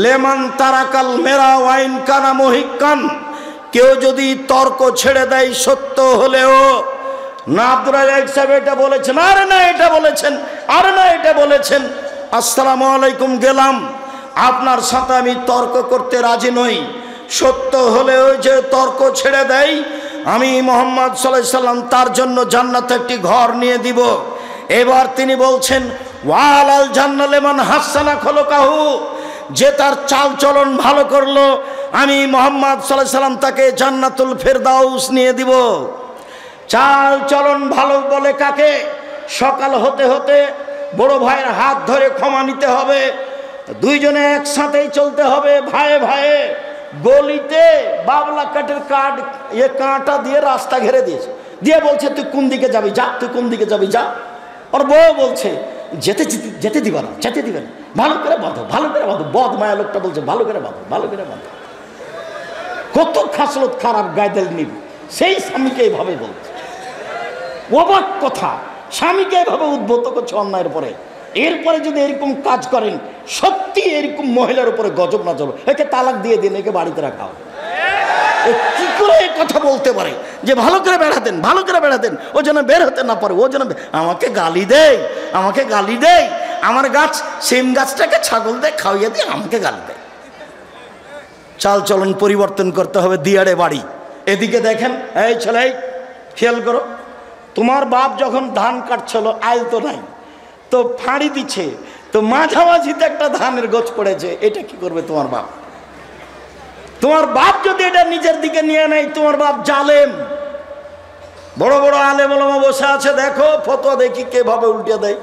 লেমান তারাকাল মেরা ওয়াইন কানা মুহিক্কান। কেউ যদি তর্ক ছেড়ে দেয় সত্য হলেও, না আব্দুর রাজ্জাক সাহেব এটা বলেছেন, আরে না এটা বলেছেন, আরে না এটা বলেছেন, আসসালামু আলাইকুম গেলাম, আপনার সাথে আমি তর্ক করতে রাজি নই। সত্য হলেও যে তর্ক ছেড়ে দেয়, আমি মুহাম্মদ সাল্লাল্লাহু আলাইহি সাল্লাম তার জন্য জান্নাতে একটি ঘর নিয়ে দিব। এবার তিনি বলছেন ওয়ালাল জান্নাত লিমান হাসানা খলকাহু, যে তার চাল চলন ভালো করলো, আমি মুহাম্মদ সাল্লাল্লাহু আলাইহি সাল্লাম তাকে জান্নাতুল ফেরদাউস নিয়ে দিব। চাল চলন ভালো বলে কাকে? সকাল হতে হতে বড় ভাইয়ের হাত ধরে ক্ষমা নিতে হবে, দুইজনে একসাথেই চলতে হবে, ভাইয়ে ভাইয়ে। গলিতে বাবলা কাঠের কাঁটা দিয়ে রাস্তা ঘেরে দিয়েছে, দিয়ে বলছে তুই কোন দিকে যাবি যা, তুই কোন দিকে যাবি যা। ওর বউ বলছে যেতে যেতে দিবা না, যেতে দিবে না, ভালো করে বাঁধো, ভালো করে বাঁধো। বদ মায়া লোকটা বলছে ভালো করে বাঁধো, ভালো করে বাঁধো। কত খাসলত খারাপ গায়দেল নিবি, সেই স্বামীকে এইভাবে বলছে। অবাক কথা, স্বামীকে এইভাবে উদ্বুদ্ধ করছে অন্যায়ের পরে। এরপরে যদি এরকম কাজ করেন, সত্যি এরকম মহিলার উপরে গজব না চলো, একে তালাক দিয়ে দিন, একে বাড়িতে রাখা হবে। কি করে এই কথা বলতে পারে যে ভালো করে বেড়াতেন, ভালো করে বেড়াতেন, ও যেন বের হতে না পারে, ও যেন আমাকে গালি দেয়, আমাকে গালি দেয়, আমার গাছ সিম গাছটাকে ছাগল দেয় খাওয়াইয়ে দিয়ে আমাকে গালি দেয়। চাল চলন পরিবর্তন করতে হবে। দিয়াড়ে বাড়ি, এদিকে দেখেন, এই ছেলে খেয়াল করো, তোমার বাপ যখন ধান কাটছিল আইল তো নাই, তো ফাঁড়ি দিচ্ছে, তো মাঝামাঝিতে একটা ধানের গোছ পড়েছে, এটা কি করবে তোমার বাপ? তোমার বাপ যদি এটা নিজের দিকে নিয়ে নেয়, তোমার বাপ জালেম। বড় বড় আলেম ওলামা বসে আছে, দেখো ফতোয়া দেখি কিভাবে উল্টে দেয়।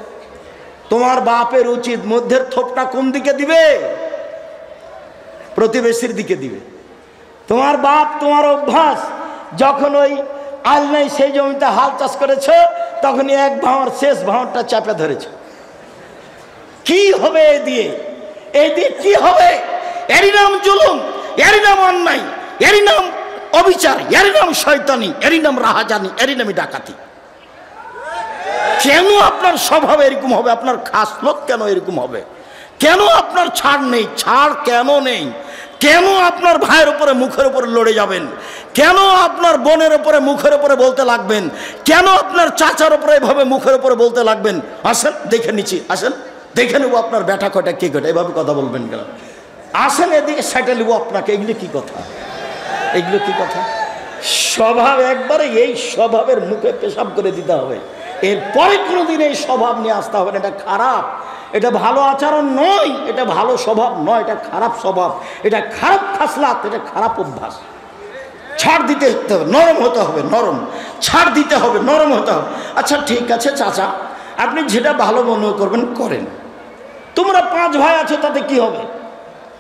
তোমার বাপের উচিত মধ্যের থোপটা কোন দিকে দিবে? প্রতিবেশীর দিকে দিবে। তোমার বাপ তোমার অভ্যাস, যখন ওই আল নাই সেই জমিতে হাল চাষ করেছ, তখনই এক ভাঁড় শেষ ভাঁড়টা চাপে ধরেছ। কি হবে এই দিয়ে? এই দিয়ে কি হবে? এরই নাম জুলুম, এরই নাম অন্যায়, এরই নাম অবিচার, এরই নাম শয়তানি, এরই নাম রাহাজানি, এরই নামই ডাকাতি। কেন আপনার স্বভাব এরকম হবে? আপনার খাসলত কেন এরকম হবে? কেন আপনার ছাড় নেই? ছাড় কেন নেই? কেন আপনার ভাইয়ের উপরে মুখের উপরে লড়ে যাবেন? কেন আপনার বোনের উপরে মুখের উপরে বলতে লাগবেন? কেন আপনার চাচার উপরে এভাবে মুখের উপরে বলতে লাগবেন? আসেন দেখে নিচ্ছি, আসেন দেখে নেবো আপনার ব্যাটা কটা কে কটা, এভাবে কথা বলবেন কেন? আসেন এদিকে সাইটে নেবো আপনাকে। এগুলো কি কথা? এগুলো কি কথা? স্বভাব একবারে এই স্বভাবের মুখে পেশাব করে দিতে হবে। এরপরে কোনোদিন এই স্বভাব নিয়ে আসতে হবে না। এটা খারাপ, এটা ভালো আচরণ নয়, এটা ভালো স্বভাব নয়, এটা খারাপ স্বভাব, এটা খারাপ খাসলাত, এটা খারাপ অভ্যাস। ছাড় দিতে হবে, নরম হতে হবে, নরম ছাড় দিতে হবে, নরম হতে হবে। আচ্ছা ঠিক আছে চাচা, আপনি যেটা ভালো মনে করবেন করেন। তোমরা 5 ভাই আছো, তাতে কি হবে?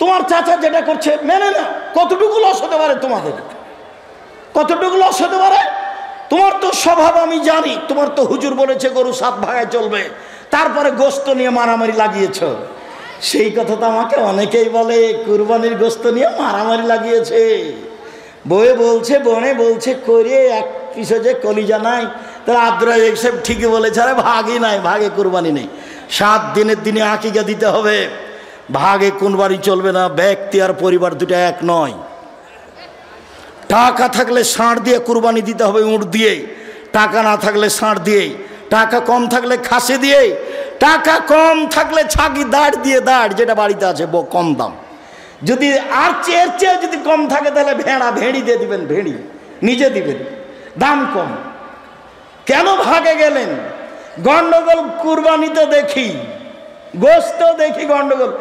তোমার চাচা যেটা করছে মেনে না। কতটুকু লস হতে পারে তোমাদের? কতটুকু লস হতে পারে? তোমার তো স্বভাব আমি জানি, তোমার তো হুজুর বলেছে গরু 7 ভাগে চলবে, তারপরে গোস্ত নিয়ে মারামারি লাগিয়েছ। সেই কথা তো আমাকে অনেকেই বলে, কুরবানির গোস্ত নিয়ে মারামারি লাগিয়েছে। বয়ে বলছে, বনে বলছে করে এক পিছু যে কলিজা নাই, তার আদ্রা সব ঠিকই বলেছে, আরে ভাগই নাই, ভাগে কুরবানি নেই। 7 দিনের দিনে আকিকা দিতে হবে, ভাগে কুরবানি চলবে না। ব্যক্তি আর পরিবার দুটো এক নয়। টাকা থাকলে ষাঁড় দিয়ে কুরবানি দিতে হবে, উঁট দিয়ে। টাকা না থাকলে ষাঁড় দিয়ে, টাকা কম থাকলে খাসি দিয়ে, টাকা কম থাকলে ছাগি দাঁড় দিয়ে, দাঁড় যেটা বাড়িতে আছে কম দাম। যদি আর চেয়ে যদি কম থাকে তাহলে ভেড়া, ভেড়ি দিয়ে দিবেন, ভেড়ি নিজে দিবেন, দাম কম। কেন ভাগে গেলেন? গন্ডগোল কুরবানিতে দেখি, গোস্ত দেখি গন্ডগোল।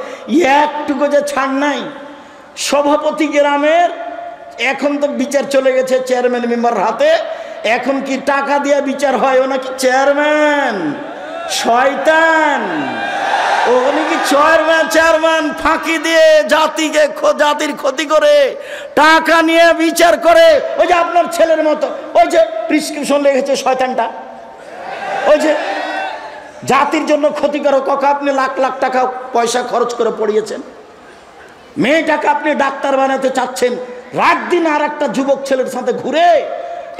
একটুকু যে ছাড় নাই। সভাপতি গ্রামের এখন তো বিচার চলে গেছে চেয়ারম্যান মেম্বার হাতে। এখন কি টাকা দিয়ে বিচার হয়? ও নাকি চেয়ারম্যান, শয়তান। ওখানে কি চেয়ারম্যান ফাঁকি দিয়ে জাতির ক্ষতি করে টাকা নিয়ে বিচার করে। ওই যে আপনার ছেলের মতো, ওই যে প্রেসক্রিপশন লেগেছে শয়তানটা, ওই যে জাতির জন্য ক্ষতিকারক। আপনি লাখ লাখ টাকা পয়সা খরচ করে পড়িয়েছেন, মেয়েটাকে আপনি ডাক্তার বানাতে চাচ্ছেন, রাত দিন আর একটা যুবক ছেলের সাথে ঘুরে।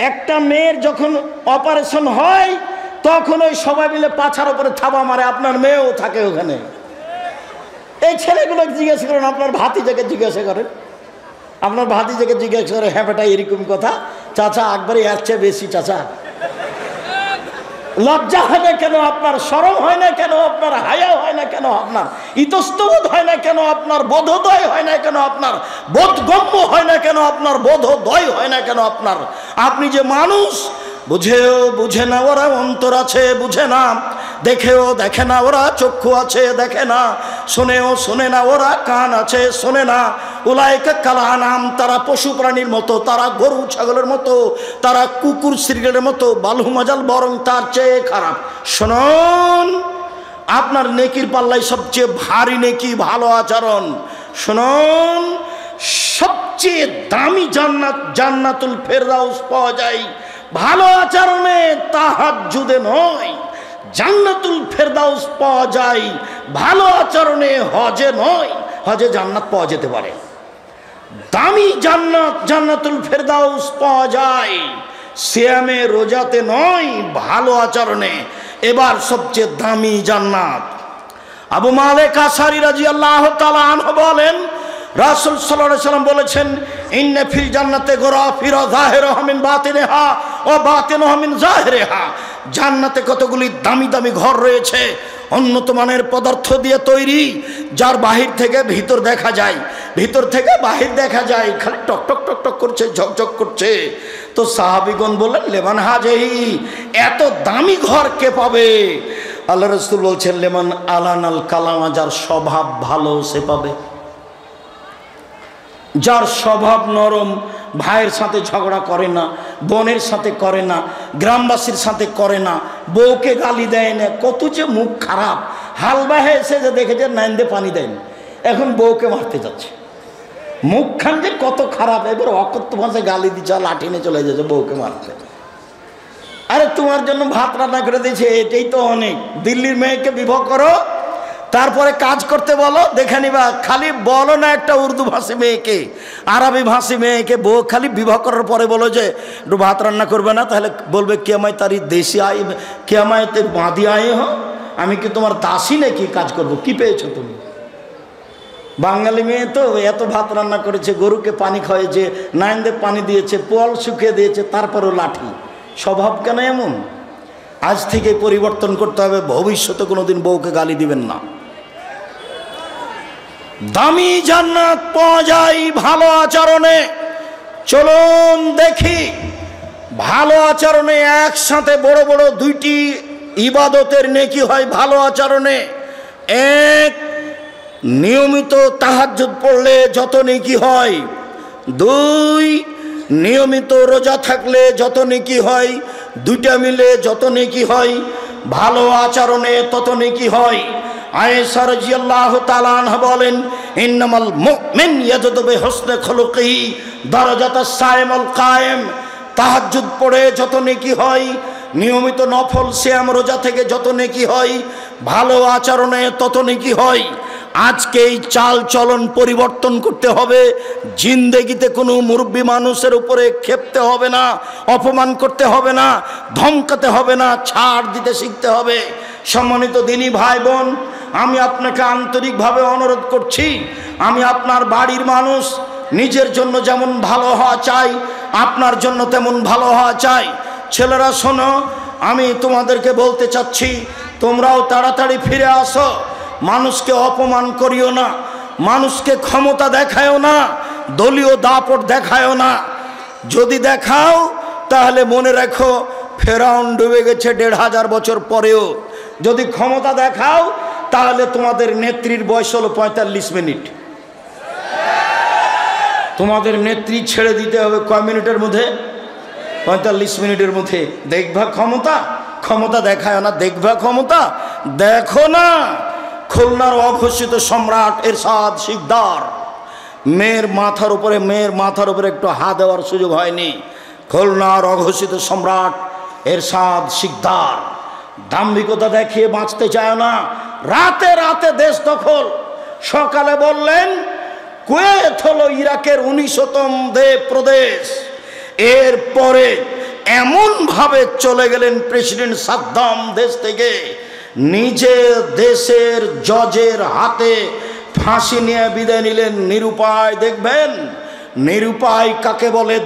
একটা মেয়ের যখন অপারেশন হয় তখন ওই সবাই মিলে পাছার উপরে থাবা মারে, আপনার মেয়েও থাকে ওখানে। এই ছেলেগুলো জিজ্ঞাসা করেন, আপনার ভাতিজাকে জিজ্ঞাসা করেন, আপনার ভাতিজাকে জিজ্ঞাসা করে, হ্যাঁ বেটা এরকম কথা, চাচা একবারে এর চেয়ে বেশি। চাচা লজ্জা হয় না কেন আপনার? শরম হয় না কেন আপনার? হায়া হয় না কেন আপনার? ইতস্তবোধ হয় না কেন আপনার? বোধোদয় হয় না কেন আপনার? বোধগম্য হয় না কেন আপনার? বোধোদয় হয় না কেন আপনার? আপনি যে মানুষ, বুঝেও বুঝে না ওরা, অন্তর আছে বুঝে না, দেখেও দেখে না ওরা, চক্ষু আছে দেখে না, শোনেও শোনে না ওরা, কান আছে শোনে না। উলাইকা কাল আনাম, তারা পশু প্রাণীর মতো, তারা গরু ছাগলের মতো, তারা কুকুর শৃগালের মতো, বালহু মাজাল, বরং তার চেয়ে খারাপ। শুনুন, আপনার নেকির পাল্লায় সবচেয়ে ভারী নেকি ভালো আচরণ। শুনুন, সবচেয়ে দামি জান্নাত, জান্নাতুল ফেরদাউস পাওয়া যায় ভালো আচরণে, তাহাজ্জুদে নয়। জান্নাতুল ফেরদাউস পাওয়া যায় ভালো আচরণে, হজে নয়। হজে জান্নাত পাওয়া যেতে পারে, দামি জান্নাত, জান্নাতুল ফেরদাউস পাওয়া যায় সিয়ামে, রোজাতে নয়, ভালো আচরণে। এবার সবচেয়ে দামি জান্নাত, আবু মালিক আশআরী রাদিয়াল্লাহু তাআলা আনহু বলেন, রাসূল সাল্লাল্লাহু আলাইহি সাল্লাম বলেছেন, ইন্না ফিল জান্নাতে গরাফিরা যাহিরুহা মিন বাতিনিহা ওয়া বাতিনুহা মিন যাহিরিহা। জান্নাতে কতগুলি দামি দামি ঘর রয়েছে, উন্নত মানের পদার্থ দিয়ে তৈরি, যার বাহির থেকে ভিতর দেখা যায়, ভিতর থেকে বাহির দেখা যায়, খালি টক টক টক টক করছে, ঝকঝক করছে। তো সাহাবীগণ বললেন, লেমান হাজিহি, এত দামি ঘর কে পাবে? আল্লাহ রাসূল বলছেন, লেমান আলানাল কালামা, যার স্বভাব ভালো সে পাবে। যার স্বভাব নরম, ভাইয়ের সাথে ঝগড়া করে না, বোনের সাথে করে না, গ্রামবাসীর সাথে করে না, বউকে গালি দেয় না। কত যে মুখ খারাপ। হালবাহে এসে যে দেখেছে নাইন্দে পানি দেন, এখন বউকে মারতে যাচ্ছে। মুখখান যে কত খারাপ, এবার অকথ্য ভাষায় গালি দিচ্ছে, লাঠি নিয়ে চলে যাচ্ছে বউকে মারতে। আরে তোমার জন্য ভাত রান্না করে দিয়েছে, এটাই তো অনেক। দিল্লির মেয়েকে বিবাহ করো, তারপরে কাজ করতে বলো, দেখে নিবা। খালি বলো না একটা উর্দু ভাষী মেয়েকে, আরবি ভাষী মেয়েকে বউ খালি বিবাহ করার পরে বলো যে একটু ভাত রান্না করবে না, তাহলে বলবে কে আমায় তারি দেশি আয়, কে আমায় তে বাঁধি আয়ে হ, আমি কি তোমার দাসী নাকি কাজ করবো? কি পেয়েছো তুমি? বাঙালি মেয়ে তো এত ভাত রান্না করেছে, গরুকে পানি খাওয়াইছে, নাইনদের পানি দিয়েছে, পোয়াল শুকিয়ে দিয়েছে, তারপরও লাঠি। স্বভাব কেন এমন? আজ থেকে পরিবর্তন করতে হবে, ভবিষ্যতে কোনোদিন বউকে গালি দিবেন না। দামি জান্নাত পাওয়া যায় ভালো আচরণে। চলুন দেখি ভালো আচরণে একসাথে বড় বড় দুইটি ইবাদতের নেকি হয় ভালো আচরণে। এক, নিয়মিত তাহাজ্জুদ পড়লে যত নেকি হয়। দুই, নিয়মিত রোজা থাকলে যত নেকি হয়। দুইটা মিলে যত নেকি হয়, ভালো আচরণে তত নেকি হয়। আয়েশা রাদিয়াল্লাহু তাআলা আনহা বলেন, ইন্নামাল মুমিন ইয়াজদু বিহুসনি খুলুকিহি দারাজাতাস সাইমুল কায়েম। তাহাজ্জুদ পড়ে যত নেকি হয়, নিয়মিত নফল সিয়াম রোজা থেকে যত নেকি হয়, ভালো আচরণে তত নেকি হয়। আজকে এই চাল চলন পরিবর্তন করতে হবে। জিন্দেগিতে কোনো মুরব্বী মানুষের উপরে ক্ষেপতে হবে না, অপমান করতে হবে না, ধমকাতে হবে না, ছাড় দিতে শিখতে হবে। সম্মানিত দিনী ভাই বোন, আমি আপনাকে আন্তরিকভাবে অনুরোধ করছি, আমি আপনার বাড়ির মানুষ, নিজের জন্য যেমন ভালো হওয়া চাই, আপনার জন্য তেমন ভালো হওয়া চাই। ছেলেরা শোনো, আমি তোমাদেরকে বলতে চাচ্ছি, তোমরাও তাড়াতাড়ি ফিরে আসো। মানুষকে অপমান করিও না, মানুষকে ক্ষমতা দেখায়ও না, দলীয় দাপট দেখায়ও না। যদি দেখাও তাহলে মনে রাখো ফেরাউন ডুবে গেছে 1500 বছর পরেও। যদি ক্ষমতা দেখাও তাহলে তোমাদের নেত্রীর বয়স হলো 45 মিনিট। তোমাদের নেত্রী ছেড়ে দিতে হবে কয় মিনিটের মধ্যে? 45 মিনিটের মধ্যে। দেখবা ক্ষমতা, ক্ষমতা দেখায় না, দেখবা ক্ষমতা, দেখো না। খুলনার অঘোষিত সম্রাট এরশাদ শিকদার, মেয়ের মাথার উপরে একটু হাত দেওয়ার সুযোগ হয়নি। খুলনার অঘোষিত সম্রাট এরশাদ শিকদার দাম্ভিকতা দেখিয়ে বাঁচতে চায় না, রাতে রাতে দেশ দখল। সকালে বললেন কুয়েত হলো ইরাকের 19তম প্রদেশ। এরপরে এমনভাবে চলে গেলেন প্রেসিডেন্ট সাদ্দাম দেশ থেকে, নিজে দেশের জজের হাতে ফাঁসি নিয়ে বিদায় নিলেন। নিরুপায়। দেখবেন নিরুপায় কাকে বলে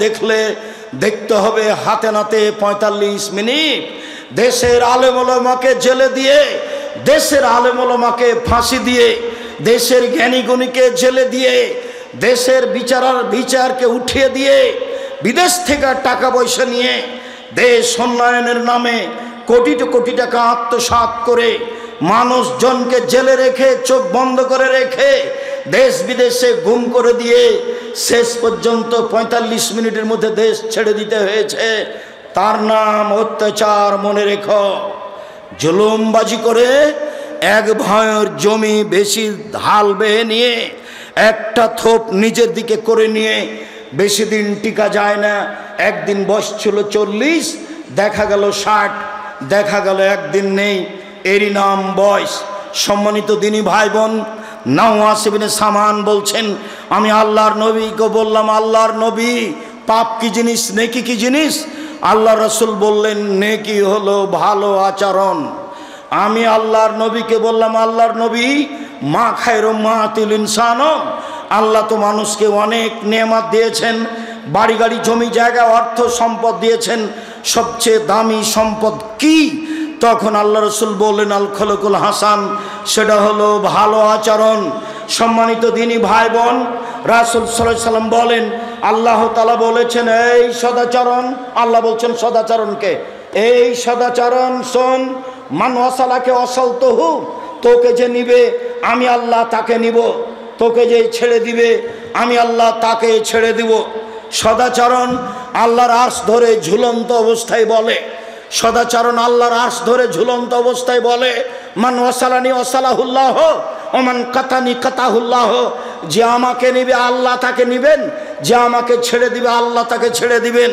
দেখতে হবে হাতে নাতে 45 মিনিট। দেশের আলেম ওলামাকে জেলে দিয়ে, দেশের আলেম ওলামাকে ফাঁসি দিয়ে, দেশের জ্ঞানী গুণীকে জেলে দিয়ে, দেশের বিচারকে উঠিয়ে দিয়ে, বিদেশ থেকে টাকা পয়সা নিয়ে দেশ উন্নয়নের নামে কোটি কোটি টাকা আত্মসাৎ করে, মানুষজনকে জেলে রেখে, চোখ বন্ধ করে রেখে, দেশ বিদেশে গুম করে দিয়ে শেষ পর্যন্ত 45 মিনিটের মধ্যে দেশ ছেড়ে দিতে হয়েছে। তার নাম অত্যাচার। মনে রেখো, জুলুমবাজি করে এক ভাইয়ের জমি বেশি ধাল বেয়ে নিয়ে, একটা থোপ নিজের দিকে করে নিয়ে বেশি দিন টিকা যায় না। একদিন বয়স ছিল 40, দেখা গেল 60, দেখা গেল একদিন নেই, এরই নাম বয়স। সম্মানিত দিনী ভাই বোন, নাওয়াস ইবনে সামান বলছেন, আমি আল্লাহর নবীকে বললাম, আল্লাহর নবী, পাপ কি জিনিস, নেকি কি জিনিস? আল্লাহ রসুল বললেন, নেকি হলো ভালো আচরণ। আমি আল্লাহর নবীকে বললাম, আল্লাহর নবী, মা খায়রু মাতিল ইনসান, আল্লাহ তো মানুষকে অনেক নেয়ামত দিয়েছেন, বাড়ি গাড়ি জমি জায়গা অর্থ সম্পদ দিয়েছেন, সবচেয়ে দামি সম্পদ কি? তখন আল্লাহ রসুল বললেন, আল খলকুল হাসান, সেটা হলো ভালো আচরণ। সম্মানিত দিনী ভাই বোন, রাসূল সাল্লাল্লাহু আলাইহি সাল্লাম বলেন, আল্লাহ তাআলা বলেছেন এই সদাচরণ, আল্লাহ বলছেন সদাচরণকে, এই সদাচরণ শোন, মান ওয়াসালাকে ওয়াসালতুহু, তোকে যে নিবে আমি আল্লাহ তাকে নিব, তোকে যে ছেড়ে দিবে আমি আল্লাহ তাকে ছেড়ে দিব। সদাচরণ আল্লাহর আরশ ধরে ঝুলন্ত অবস্থায় বলে, সদাচরণ আল্লাহর আরশ ধরে ঝুলন্ত অবস্থায় বলে, মান ওয়াসালানি ওয়াসালাহুল্লাহ, ওমান কাতানি কাতাহুল্লাহ, যে আমাকে নিবে আল্লাহ তাকে নিবেন, যে আমাকে ছেড়ে দিবে আল্লাহ তাকে ছেড়ে দিবেন।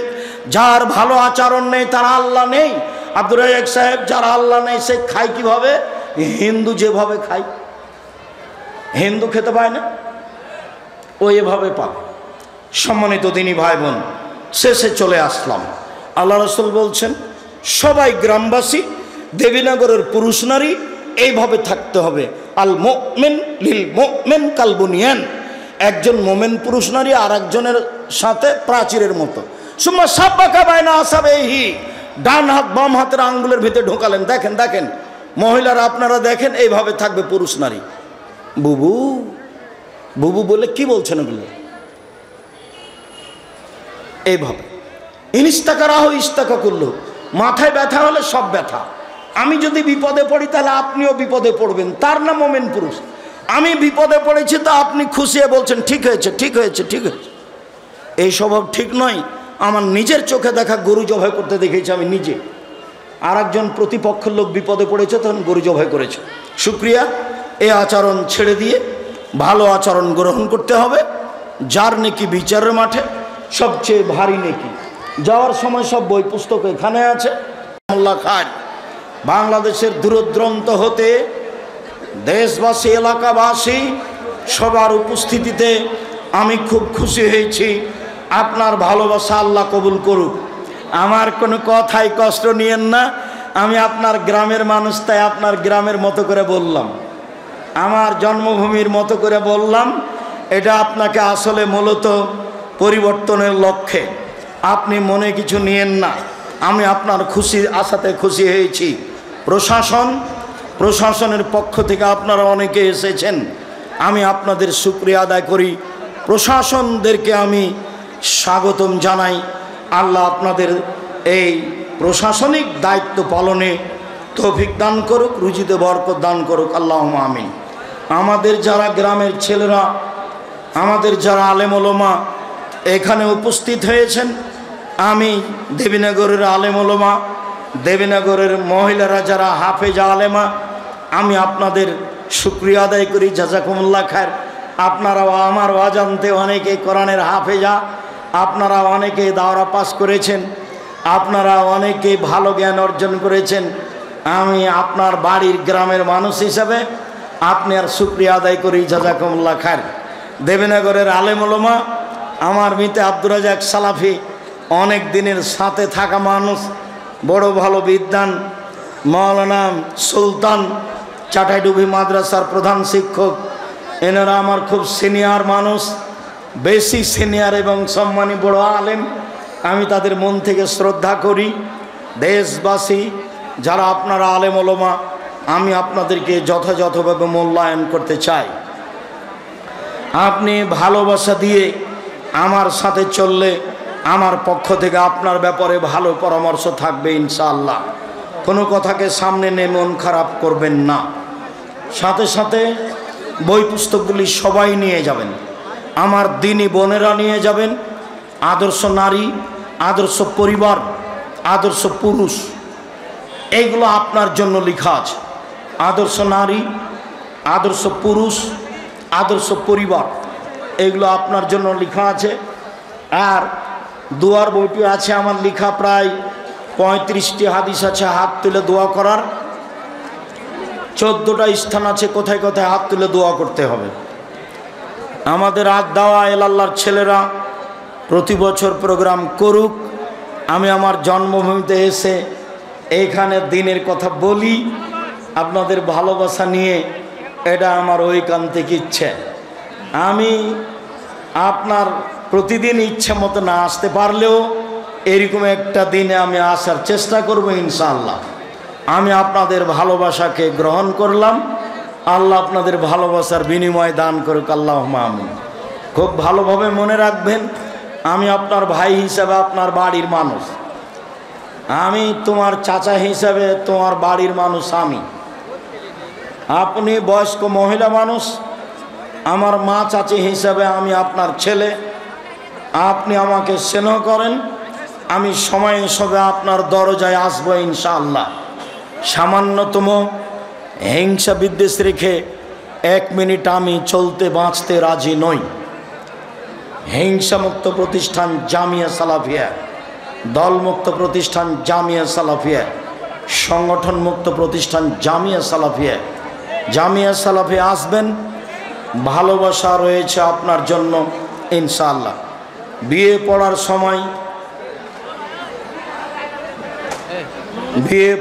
যার ভালো আচরণ নেই তার আল্লাহ নেই। আব্দুর রাজ্জাক সাহেব, যার আল্লাহ নেই সে খায় কিভাবে? হিন্দু যেভাবে খায়, হিন্দু খেতে পায় না, ও এভাবে পাবে। সম্মানিত দিনী ভাই বোন, শেষে চলে আসলাম। আল্লাহ রাসূল বলছেন সবাই গ্রামবাসী, দেবীনগরের পুরুষ নারী এইভাবে থাকতে হবে। আল মুমিন লিল মুমিন কাল বুনিয়ান, একজন মোমেন পুরুষ নারী আর একজনের সাথে প্রাচীরের মতো। সুম্মা সাব্বাকা বাইনা আসাবিহি, ডান হাত বাম হাতের আঙ্গুলের ভিতরে ঢোকালেন। দেখেন দেখেন মহিলারা, আপনারা দেখেন এইভাবে থাকবে পুরুষ নারী। বুবু বুবু বলে কি বলছেন ওগুলো? এইভাবে ইনিস্তাকা রাহ ইস্তাকা করলো। মাথায় ব্যথা হলে সব ব্যথা। আমি যদি বিপদে পড়ি তাহলে আপনিও বিপদে পড়বেন, তার নাম মোমেন পুরুষ। আমি বিপদে পড়েছি তো আপনি খুশিয়ে বলছেন ঠিক হয়েছে ঠিক হয়েছে ঠিক হয়েছে। এই স্বভাব ঠিক নয়। আমার নিজের চোখে দেখা গরু জবাই করতে দেখেছি আমি নিজে। আর একজন প্রতিপক্ষের লোক বিপদে পড়েছে, তখন গরু জবাই করেছে। শুক্রিয়া। এই আচরণ ছেড়ে দিয়ে ভালো আচরণ গ্রহণ করতে হবে। যার নেকি বিচারের মাঠে সবচেয়ে ভারী নেকি। যাওয়ার সময় সব বই পুস্তক এখানে আছে। মোল্লা খান বাংলাদেশের দূরদূরান্ত হতে দেশবাসী এলাকাবাসী সবার উপস্থিতিতে আমি খুব খুশি হয়েছি। আপনার ভালোবাসা আল্লাহ কবুল করুক। আমার কোনো কথাই কষ্ট নিয়েন না। আমি আপনার গ্রামের মানুষ, তাই আপনার গ্রামের মতো করে বললাম, আমার জন্মভূমির মতো করে বললাম। এটা আপনাকে আসলে মূলত পরিবর্তনের লক্ষ্যে, আপনি মনে কিছু নিয়েন না। আমি আপনার খুশির আশাতে খুশি হয়েছি। প্রশাসনের পক্ষ থেকে আপনারা অনেকে এসেছেন, আমি আপনাদের শুকরিয়া আদায় করি। প্রশাসনদেরকে আমি স্বাগতম জানাই। আল্লাহ আপনাদের এই প্রশাসনিক দায়িত্ব পালনে তৌফিক দান করুক, রুজিতে বরকত দান করুক। আল্লাহুম্মা আমিন। আমাদের যারা গ্রামের ছেলেরা, আমাদের যারা আলেম ওলামা এখানে উপস্থিত হয়েছেন, আমি দেবীনগরের আলেম ওলামা, দেবীনগরের মহিলারা যারা হাফেজা আলেমা, আমি আপনাদের শুকরিয়া আদায় করি। জাযাকুমুল্লাহ খায়র। আপনারাও আমার অজান্তে অনেকে কোরআনের হাফেজা, আপনারা অনেকে দাওরা পাস করেছেন, আপনারা অনেকে ভালো জ্ঞান অর্জন করেছেন। আমি আপনার বাড়ির গ্রামের মানুষ হিসাবে আপনার শুকরিয়া আদায় করি। জাযাকুমুল্লাহ খায়র। দেবীনগরের আলেম ওলামা, আমার মিতে আব্দুর রাজ্জাক সালাফি অনেক দিনের সাথে থাকা মানুষ, বড় ভালো বিদ্বান মাওলানা সুলতান চাটাইডুবি মাদ্রাসার প্রধান শিক্ষক, এনারা আমার খুব সিনিয়র মানুষ, বেশি সিনিয়র এবং সম্মানী বড় আলেম। আমি তাদের মন থেকে শ্রদ্ধা করি। দেশবাসী যারা আপনারা আলেম ওলামা, আমি আপনাদেরকে যথাযথভাবে মূল্যায়ন করতে চাই। আপনি ভালোবাসা দিয়ে আমার সাথে চললে আমার পক্ষ থেকে আপনার ব্যাপারে ভালো পরামর্শ থাকবে ইনশাআল্লাহ। কোনো কথাকে সামনে নিয়ে মন খারাপ করবেন না। সাথে সাথে বই পুস্তকগুলি সবাই নিয়ে যাবেন। আমার দিনী বোনেরা নিয়ে যাবেন। আদর্শ নারী, আদর্শ পরিবার, আদর্শ পুরুষ, এইগুলো আপনার জন্য লেখা আছে। আদর্শ নারী, আদর্শ পুরুষ, আদর্শ পরিবার, এগুলো আপনার জন্য লেখা আছে। আর দোয়ার বইটি আছে আমার লেখা, প্রায় 35টি হাদিস আছে হাত তুলে দোয়া করার। 14টা স্থান আছে কোথায় কোথায় হাত তুলে দোয়া করতে হবে। আমাদের দাওয়া আল্লাহর ছেলেরা প্রতি বছর প্রোগ্রাম করুক। আমি আমার জন্মভূমিতে এসে এইখানে দিনের কথা বলি আপনাদের ভালোবাসা নিয়ে। এটা আমার ঐকান্তিক ইচ্ছে। আমি আপনার প্রতিদিন ইচ্ছে মতো না আসতে পারলেও এরকম একটা দিনে আমি আসার চেষ্টা করব ইনশাআল্লাহ। আমি আপনাদের ভালোবাসাকে গ্রহণ করলাম। আল্লাহ আপনাদের ভালোবাসার বিনিময় দান করুক। আল্লাহুম্মা আমিন। খুব ভালোভাবে মনে রাখবেন, আমি আপনার ভাই হিসাবে আপনার বাড়ির মানুষ, আমি তোমার চাচা হিসাবে তোমার বাড়ির মানুষ। আপনি বয়স্ক মহিলা মানুষ, আমার মা চাচি হিসাবে আমি আপনার ছেলে। আপনি আমাকে স্নেহ করেন, আমি সময় হিসাবে আপনার দরজায় আসবো ইনশাআল্লাহ। সামান্যতম হিংসা বিদ্বেষ রেখে এক মিনিট আমি চলতে বাঁচতে রাজি নই। হিংসামুক্ত প্রতিষ্ঠান জামিয়া সালাফিয়া, দলমুক্ত প্রতিষ্ঠান জামিয়া সালাফিয়া, সংগঠন মুক্ত প্রতিষ্ঠান জামিয়া সালাফিয়া। জামিয়া সালাফিয়া আসবেন, ভালোবাসা রয়েছে আপনার জন্য ইনশাআল্লাহ। বিয়ে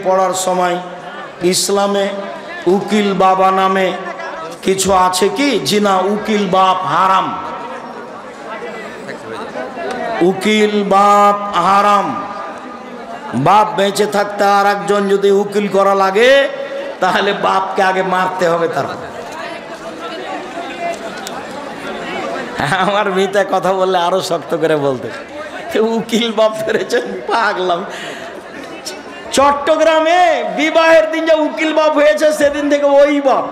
পড়ার সময় ইসলামে উকিল বাবা নামে কিছু আছে কি? জি না, উকিল বাপ হারাম, উকিল বাপ হারাম। বাপ বেঁচে থাকতে আর একজন যদি উকিল করা লাগে তাহলে বাপকে আগে মারতে হবে। তারপর আমার মিথ্যা কথা বললে আরো শক্ত করে বলতে, উকিল বাপ ফেরেছেন পাগলাম। চট্টগ্রামে বিবাহের দিন যে উকিল বাপ হয়েছে সেদিন থেকে ওই বাপ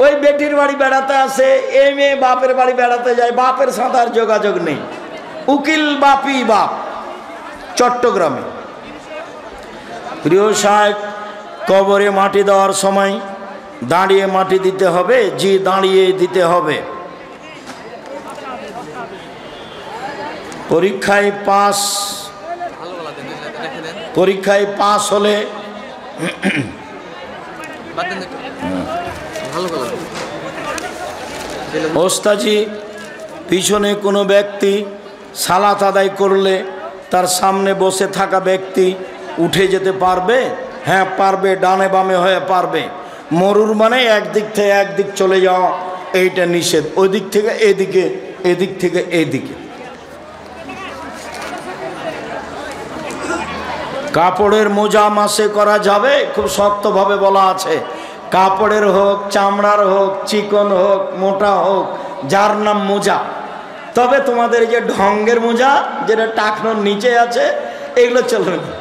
ওই বেটির বাড়ি বেড়াতে আসে, এই মেয়ে বাপের বাড়ি বেড়াতে যায়, বাপের সাথে আর যোগাযোগ নেই, উকিল বাপই বাপ চট্টগ্রামে। প্রিয় সাহেব, কবরে মাটি দেওয়ার সময় দাঁড়িয়ে মাটি দিতে হবে? জি, দাঁড়িয়ে দিতে হবে। পরীক্ষায় পাস হলে ওস্তাজি পিছনে কোনো ব্যক্তি সালাত আদায় করলে তার সামনে বসে থাকা ব্যক্তি উঠে যেতে পারবে? হ্যাঁ পারবে, ডানে বামে হয়ে পারবে। মরুর মানে একদিক থেকে একদিক চলে যাওয়া, এইটা নিষেধ। ওই দিক থেকে এদিকে, এদিক থেকে এইদিকে। কাপড়ের মোজা মাসে করা যাবে? খুব শক্তভাবে বলা আছে, কাপড়ের হোক, চামড়ার হোক, চিকন হোক, মোটা হোক, যার নাম মোজা। তবে তোমাদের যে ঢঙ্গের মোজা যেটা টাকনোর নিচে আছে এগুলো চলবে না।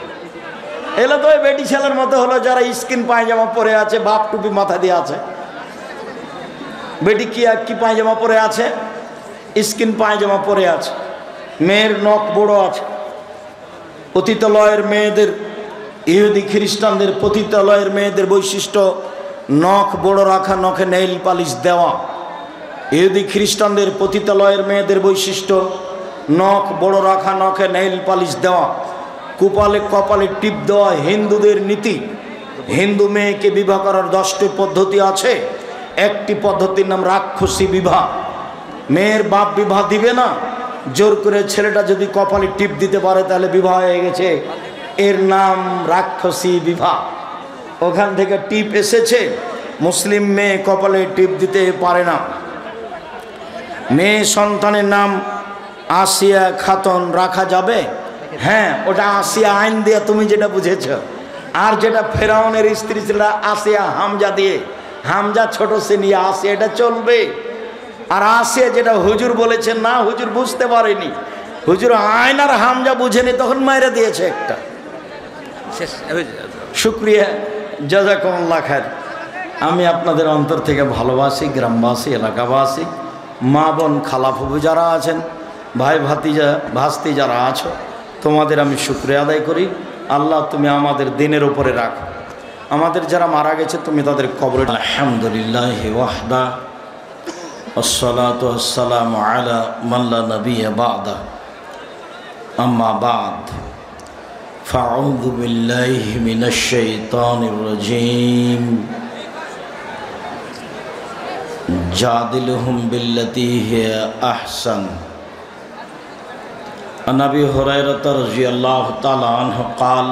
এগুলো তো ওই বেটি ছেলের মতো হলো যারা স্কিন পায়জামা পরে আছে, বাপ টুপি মাথা দিয়ে আছে। বেটি কি পায়জামা পরে আছে? স্কিন পায়জামা পরে আছে। মেয়ের নখ বড় আছে। পতিতালয়ের মেয়েদের, ইহুদি খ্রিস্টানদের পতিতালয়ের মেয়েদের বৈশিষ্ট্য নখ বড় রাখা, নখে নেইল পালিশ দেওয়া। ইহুদি খ্রিস্টানদের পতিতালয়ের মেয়েদের বৈশিষ্ট্য নখ বড় রাখা, নখে নেইল পালিশ দেওয়া, কপালে টিপ দেওয়া হিন্দুদের নীতি। হিন্দু মেয়েকে বিবাহ করার 10টি পদ্ধতি আছে। একটি পদ্ধতির নাম রাক্ষসী বিবাহ। মেয়ের বাপ বিবাহ দিবে না, জোর করে ছেলেটা যদি কপালে টিপ দিতে পারে তাহলে বিবাহ হয়ে গেছে, এর নাম রাক্ষসী বিবাহ। ওখান থেকে টিপ এসেছে। মুসলিম মেয়ে কপালে টিপ দিতে পারে না। মেয়ে সন্তানের নাম আসিয়া খাতুন রাখা যাবে? হ্যাঁ, ওটা আসিয়া আইন দিয়ে তুমি যেটা বুঝেছ। আর যেটা ফেরাউনের স্ত্রী ছিল আসিয়া হামজা দিয়ে, হামজা ছোট সে নিয়ে আসিয়া, এটা চলবে। আর আসিয়া যেটা হুজুর বলেছেন না, হুজুর বুঝতে পারেনি, হুজুর আইন আর হামজা বুঝেনি, তখন মাইরে দিয়েছে একটা। শুক্রিয়া, জাযাকুমুল্লাহ খায়র। আমি আপনাদের অন্তর থেকে ভালোবাসি, গ্রামবাসী, এলাকাবাসী, মা বোন, খালাফুবু যারা আছেন, ভাই ভাতিজা ভাস্তি যারা আছো, তোমাদের আমি শুকরিয়া আদায় করি। আল্লাহ তুমি আমাদের দিনের উপরে রাখো। আমাদের যারা মারা গেছে তুমি তাদের কবরে। আলহামদুলিল্লাহ ওয়াহদা والصلاة والسلام على من لا نبي بعده أما بعد فأعوذ بالله من الشيطان الرجيم جادلهم بالتي هي أحسن عن أبي هريرة رضي الله تعالى عنه قال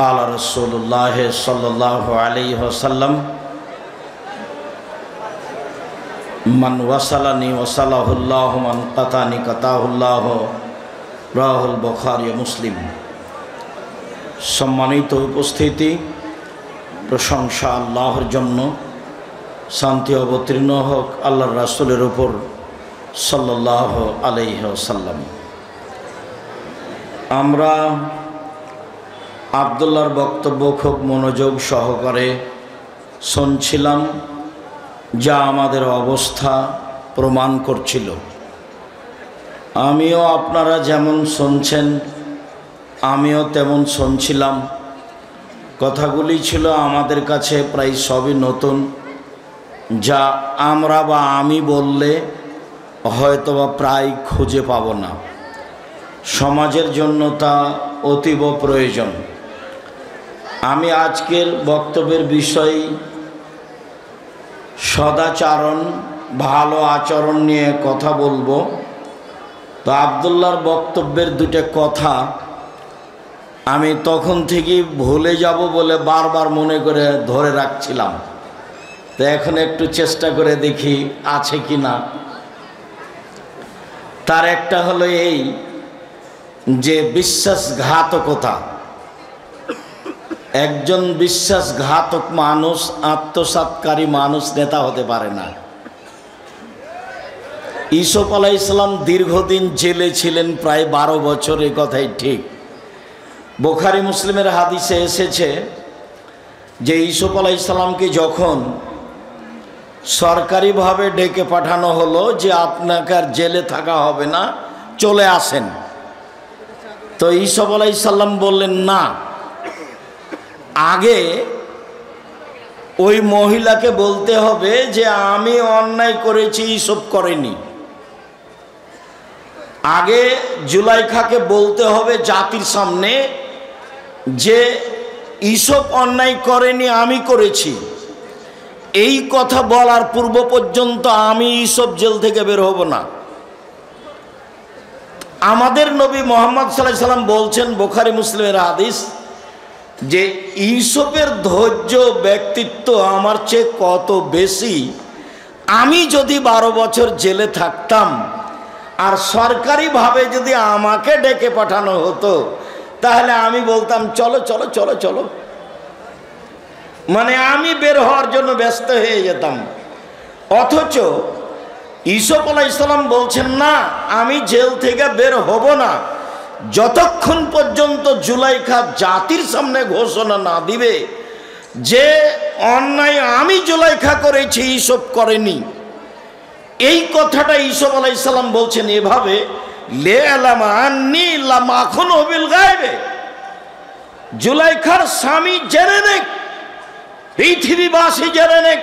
قال رسول الله صلى الله عليه وسلم মান ওয়াসালানি ওয়াসালাহুল্লাহু মান কাতানি কাতাহুল্লাহু রাহুল বুখারী মুসলিম। সম্মানিত উপস্থিতি, প্রশংসা আল্লাহর জন্য, শান্তি অবতীর্ণ হোক আল্লাহর রাসূলের উপর সাল্লাল্লাহু আলাইহি ওয়াসাল্লাম। আমরা আব্দুল্লাহর বক্তব্য খুব মনোযোগ সহকারে শুনছিলাম, যা আমাদের অবস্থা প্রমাণ করছিল। আমিও আপনারা যেমন শুনছেন আমিও তেমন শুনছিলাম। কথাগুলি ছিল আমাদের কাছে প্রায় সবই নতুন, যা আমরা বা আমি বললে হয়তোবা প্রায় খুঁজে পাব না। সমাজের জন্য তা অতীব প্রয়োজন। আমি আজকের বক্তব্যের বিষয় সদাচরণ, ভালো আচরণ নিয়ে কথা বলবো। তো আব্দুল্লাহর বক্তব্যের দুটো কথা আমি তখন থেকেই ভুলে যাব বলে বারবার মনে করে ধরে রাখছিলাম। তো এখন একটু চেষ্টা করে দেখি আছে কি না। তার একটা হলো এই যে বিশ্বাসঘাতকতা। একজন বিশ্বাসঘাতক মানুষ, আত্মসাৎকারী মানুষ নেতা হতে পারে না। ইউসুফ আলাইহিস সালাম দীর্ঘদিন জেলে ছিলেন, প্রায় 12 বছর, এই কথাই ঠিক। বুখারী মুসলিমের হাদিসে এসেছে যে ইউসুফ আলাইহিস সালামকে যখন সরকারিভাবে ডেকে পাঠানো হলো যে আপনাকে আর জেলে থাকা হবে না, চলে আসেন, তো ইউসুফ আলাইহিস সালাম বললেন না, আগে ওই মহিলাকে বলতে হবে যে আমি অন্যায় করেছি, ইউসুফ করেনি। আগে জুলাইখাকে বলতে হবে জাতির সামনে যে ইউসুফ অন্যায় করেনি, আমি করেছি। এই কথা বলার পূর্ব পর্যন্ত আমি ইউসুফ জেল থেকে বের হব না। আমাদের নবী মুহাম্মদ সাল্লাল্লাহু আলাইহি সাল্লাম বলছেন, বুখারী মুসলিমের হাদিস, যে ইউসুফের ধৈর্য ব্যক্তিত্ব আমার চেয়ে কত বেশি। আমি যদি 12 বছর জেলে থাকতাম আর সরকারিভাবে যদি আমাকে ডেকে পাঠানো হতো, তাহলে আমি বলতাম চলো চলো চলো চলো, মানে আমি বের হওয়ার জন্য ব্যস্ত হয়ে যেতাম। অথচ ইউসুফ আলাইহিস সালাম বলছেন না, আমি জেল থেকে বের হব না যতক্ষণ পর্যন্ত জুলাইখা জাতির সামনে ঘোষণা না দিবে যে অন্যায় আমি জুলাইখা করেছি, ইউসুফ করেনি। এই কথাটা ইউসুফ আলাইহিস সালাম বলছেন এভাবে, লে আলামা আন্নী লাম আখুনু বিল গায়বে, জুলাইখার স্বামী জেনে নেক, পৃথিবীবাসী জেনে নেক,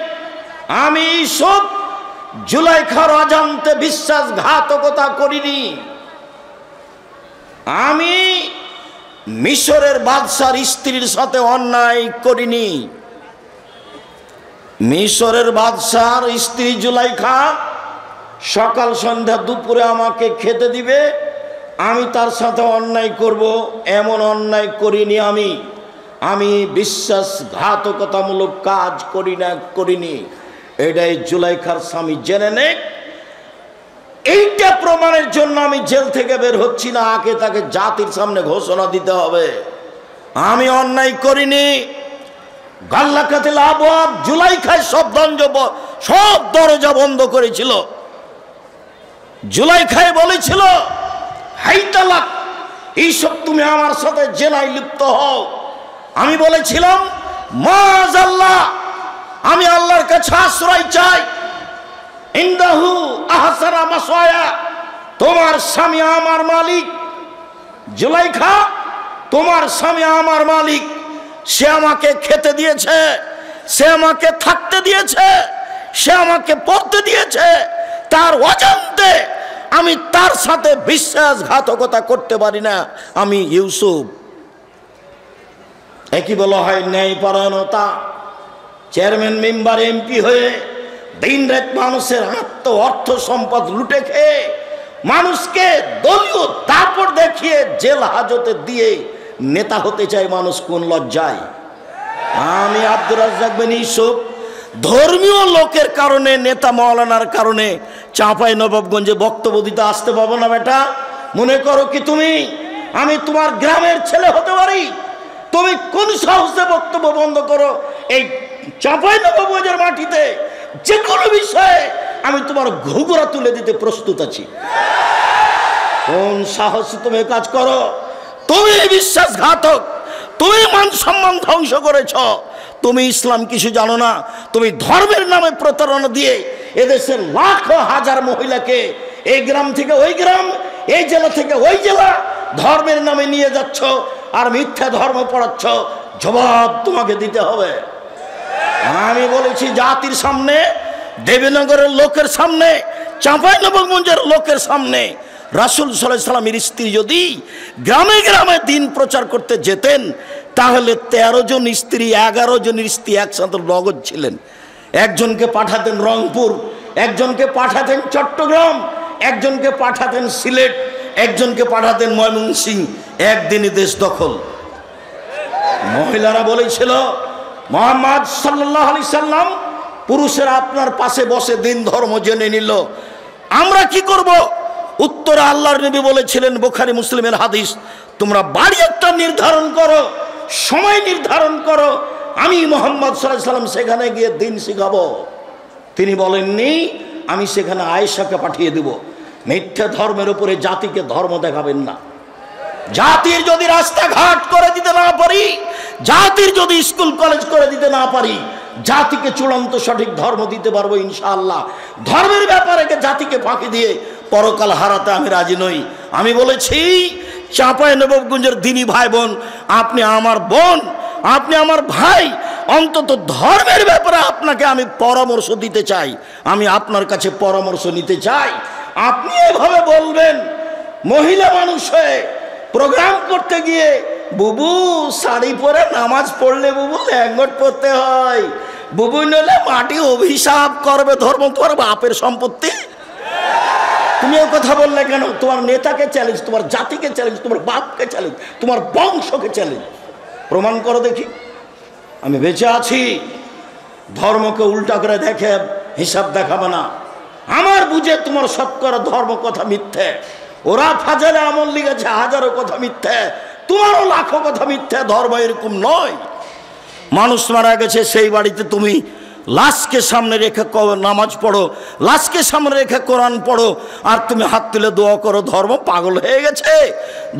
আমি ইউসুফ জুলাইখার অজান্তে বিশ্বাসঘাতকতা করিনি। আমি মিশরের বাদশার স্ত্রীর সাথে অন্যায় করিনি। মিশরের বাদশার স্ত্রী জুলাইখা সকাল সন্ধ্যা দুপুরে আমাকে খেতে দিবে, আমি তার সাথে অন্যায় করব, এমন অন্যায় করিনি। আমি বিশ্বাসঘাতকতামূলক কাজ করিনি। এটাই জুলাইখার স্বামী জেনে নেক। এইটা প্রমাণের জন্য আমি জেল থেকে বের হচ্ছি না, আগে তাকে জাতির সামনে ঘোষণা দিতে হবে আমি অন্যায় করিনি। গাল্লাকাতিল আবওয়াব, জুলাইখায় সব দরজা বন্ধ করেছিল। জুলাইখায় বলেছিল, হাই তালাক, এইসব তুমি আমার সাথে জেলায় লিপ্ত হও। আমি বলেছিলাম মাআযাল্লাহ, আমি আল্লাহর কাছে আশ্রয় চাই। ইনদাহু আহসানা মাসওয়ায়া, তোমার স্বামী আমার মালিক। জুলাইখা, তোমার স্বামী আমার মালিক, সে আমাকে খেতে দিয়েছে, সে আমাকে থাকতে দিয়েছে, সে আমাকে পড়তে দিয়েছে, তার অজান্তে আমি তার সাথে বিশ্বাসঘাতকতা করতে পারি না। আমি ইউসুফ। একই বলা হয় ন্যায়পরায়ণতা। চেয়ারম্যান মেম্বার এমপি হয়ে দিন রাত মানুষের অর্থ সম্পদ লুটে খেয়ে মানুষকে দলীয় দাপট দেখিয়ে জেল হাজতে দিয়ে নেতা হতে চায় মানুষ, কোন লজ্জায়। আমি আব্দুর রাজ্জাক বিন ইউসুফ ধর্মীয় লোকের কারণে, নেতা মাওলানার কারণে চাঁপাইনবাবগঞ্জে বক্তব্য দিতে আসতে পাবো না। বেটা, মনে করো কি তুমি আমি তোমার গ্রামের ছেলে হতে পারি? তুমি কোন সাহসে বক্তব্য বন্ধ করো? এই চাঁপাইনবাবগঞ্জের মাটিতে যে কোনো বিষয়ে আমি তোমার ঘুঘুরা তুলে দিতে প্রস্তুত আছি। কোন সাহসে তুমি কাজ করো? তুমি বিশ্বাসঘাতক, তুমি মান সম্মান ধ্বংস করেছ। তুমি ইসলাম কিছু জানো না। তুমি ধর্মের নামে প্রতারণা দিয়ে এদেশের লাখো হাজার মহিলাকে এই গ্রাম থেকে ওই গ্রাম, এই জেলা থেকে ওই জেলা ধর্মের নামে নিয়ে যাচ্ছ আর মিথ্যা ধর্ম পড়াচ্ছ। জবাব তোমাকে দিতে হবে। আমি বলেছি জাতির সামনে দেবীনগরের লোকের সামনে, চাঁপাইনবাবগঞ্জের লোকের সামনে রাসূল সাল্লাল্লাহু আলাইহি সাল্লামের স্ত্রী যদি গ্রামে গ্রামে দিন প্রচার করতে যেতেন, তাহলে 13 জন স্ত্রী 11 জনের স্ত্রী একসাথে নগদ ছিলেন। একজনকে পাঠাতেন রংপুর, একজনকে পাঠাতেন চট্টগ্রাম, একজনকে পাঠাতেন সিলেট, একজনকে পাঠাতেন ময়মনসিংহ। একদিনই দেশ দখল। মহিলারা বলেছিল, মুহাম্মদ সাল্লাল্লাহু আলাইহি সাল্লাম পুরুষেরা আপনার পাশে বসে দিন ধর্ম জেনে নিল, আমরা কি করব? উত্তরে আল্লাহর নবী বলেছিলেন, বুখারী মুসলিমের হাদিস, তোমরা বাড়ি একটা নির্ধারণ করো, সময় নির্ধারণ করো, আমি মুহাম্মদ সাল্লাল্লাহু আলাইহি সাল্লাম সেখানে গিয়ে দিন শিখাবো। তিনি বলেননি আমি সেখানে আয়েশাকে পাঠিয়ে দেব। মিথ্যা ধর্মের উপরে জাতিকে ধর্ম দেখাবেন না। জাতির যদি রাস্তাঘাট করে দিতে না পারি, জাতির যদি স্কুল কলেজ করে দিতে না পারি, জাতিকে চূড়ান্ত সঠিক ধর্ম দিতে পারবো ইনশাআল্লাহ। ধর্মের ব্যাপারে জাতিকে ফাঁকি দিয়ে পরকাল হারাতে আমি রাজি নই। আমি বলেছি, চাঁপাইনবাবগঞ্জের দিনী ভাই বোন, আপনি আমার বোন, আপনি আমার ভাই, অন্তত ধর্মের ব্যাপারে আপনাকে আমি পরামর্শ দিতে চাই, আমি আপনার কাছে পরামর্শ নিতে চাই। আপনি এভাবে বলবেন, মহিলা মানুষ হয়ে প্রোগ্রাম করতে গিয়ে, বুবু শাড়ি পরে নামাজ পড়লে বুবু ল্যাঙ্গট পড়তে হয়, বুবু নলে মাটি অভিশাপ করবে, ধর্ম তোমার বাপের সম্পত্তি। তুমি ও কথা বললে কেন? তোমার নেতাকে চ্যালেঞ্জ, তোমার জাতিকে চ্যালেঞ্জ, তোমার বাপকে চ্যালেঞ্জ, তোমার বংশকে চ্যালেঞ্জ। প্রমাণ করো দেখি। আমি বেঁচে আছি, ধর্মকে উল্টা করে দেখে হিসাব দেখাবে না। আমার বুঝে তোমার শতকরা ধর্ম কথা মিথ্যে, ওরা ফাজালে আমল লিখেছে হাজারো কথা মিথ্যে, তোমারও লাখো কথা মিথ্যে। ধর্ম এরকম নয়। মানুষ মারা গেছে, সেই বাড়িতে তুমি লাশকে সামনে রেখে নামাজ পড়ো, লাশকে সামনে রেখে কোরআন পড়ো, আর তুমি হাত তুলে দোয়া করো। ধর্ম পাগল হয়ে গেছে।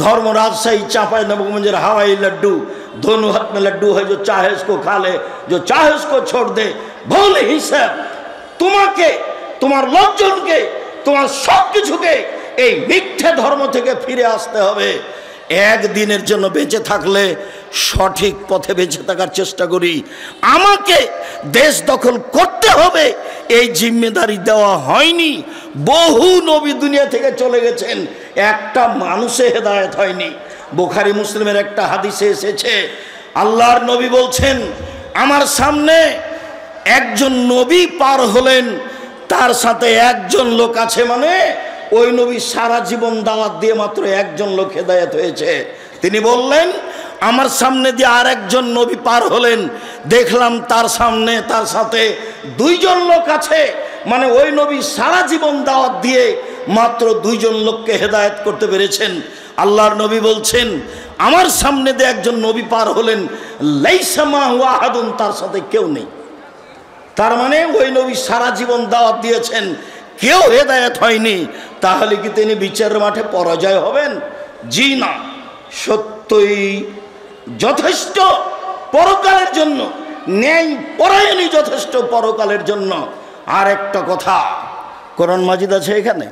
ধর্ম রাজশাহী চাঁপাইনবাবগঞ্জের হাওয়াই লাড্ডু, दोनों हाथ में लड्डू है, जो चाहे उसको खा ले, जो चाहे उसको छोड़ दे। ভুল হিসাব। তোমাকে, তোমার লোকজনকে, তোমার সব কিছুকে এই মিথ্যে ধর্ম থেকে ফিরে আসতে হবে। একদিনের জন্য বেঁচে থাকলে সঠিক পথে বেঁচে থাকার চেষ্টা করি। আমাকে দেশ দখল করতে হবে এই জিম্মেদারি দেওয়া হয়নি। বহু নবী দুনিয়া থেকে চলে গেছেন, একটা মানুষে হেদায়েত হয়নি। বুখারী মুসলিমের একটা হাদিসে এসেছে, আল্লাহর নবী বলছেন, আমার সামনে একজন নবী পার হলেন, তার সাথে একজন লোক আছে, মানে ওই নবী সারা জীবন দাওয়াত দিয়ে মাত্র একজন লোক হেদায়েত হয়েছে। তিনি বললেন, আমার সামনে দিয়ে আর একজন নবী পার হলেন, দেখলাম তার সামনে তার সাথে দুইজন লোক আছে, মানে ওই নবী সারা জীবন দাওয়াত দিয়ে মাত্র দুইজন লোককে হেদায়েত করতে পেরেছেন। আল্লাহর নবী বলছেন, আমার সামনে দিয়ে একজন নবী পার হলেন, লাইসা মাহু আহাদুন, তার সাথে কেউ নেই। তার মানে ওই নবী সারা জীবন দাওয়াত দিয়েছেন, কেউ হেদায়েত হয়নি। তাহলে কি তিনি বিচারের মাঠে পরাজয় হবেন? জি না, সত্যই যথেষ্ট পরকালের জন্য, ন্যায় পরায়ণই যথেষ্ট পরকালের জন্য। আর একটা কথা, কোরআন মাজিদ আছে এখানে,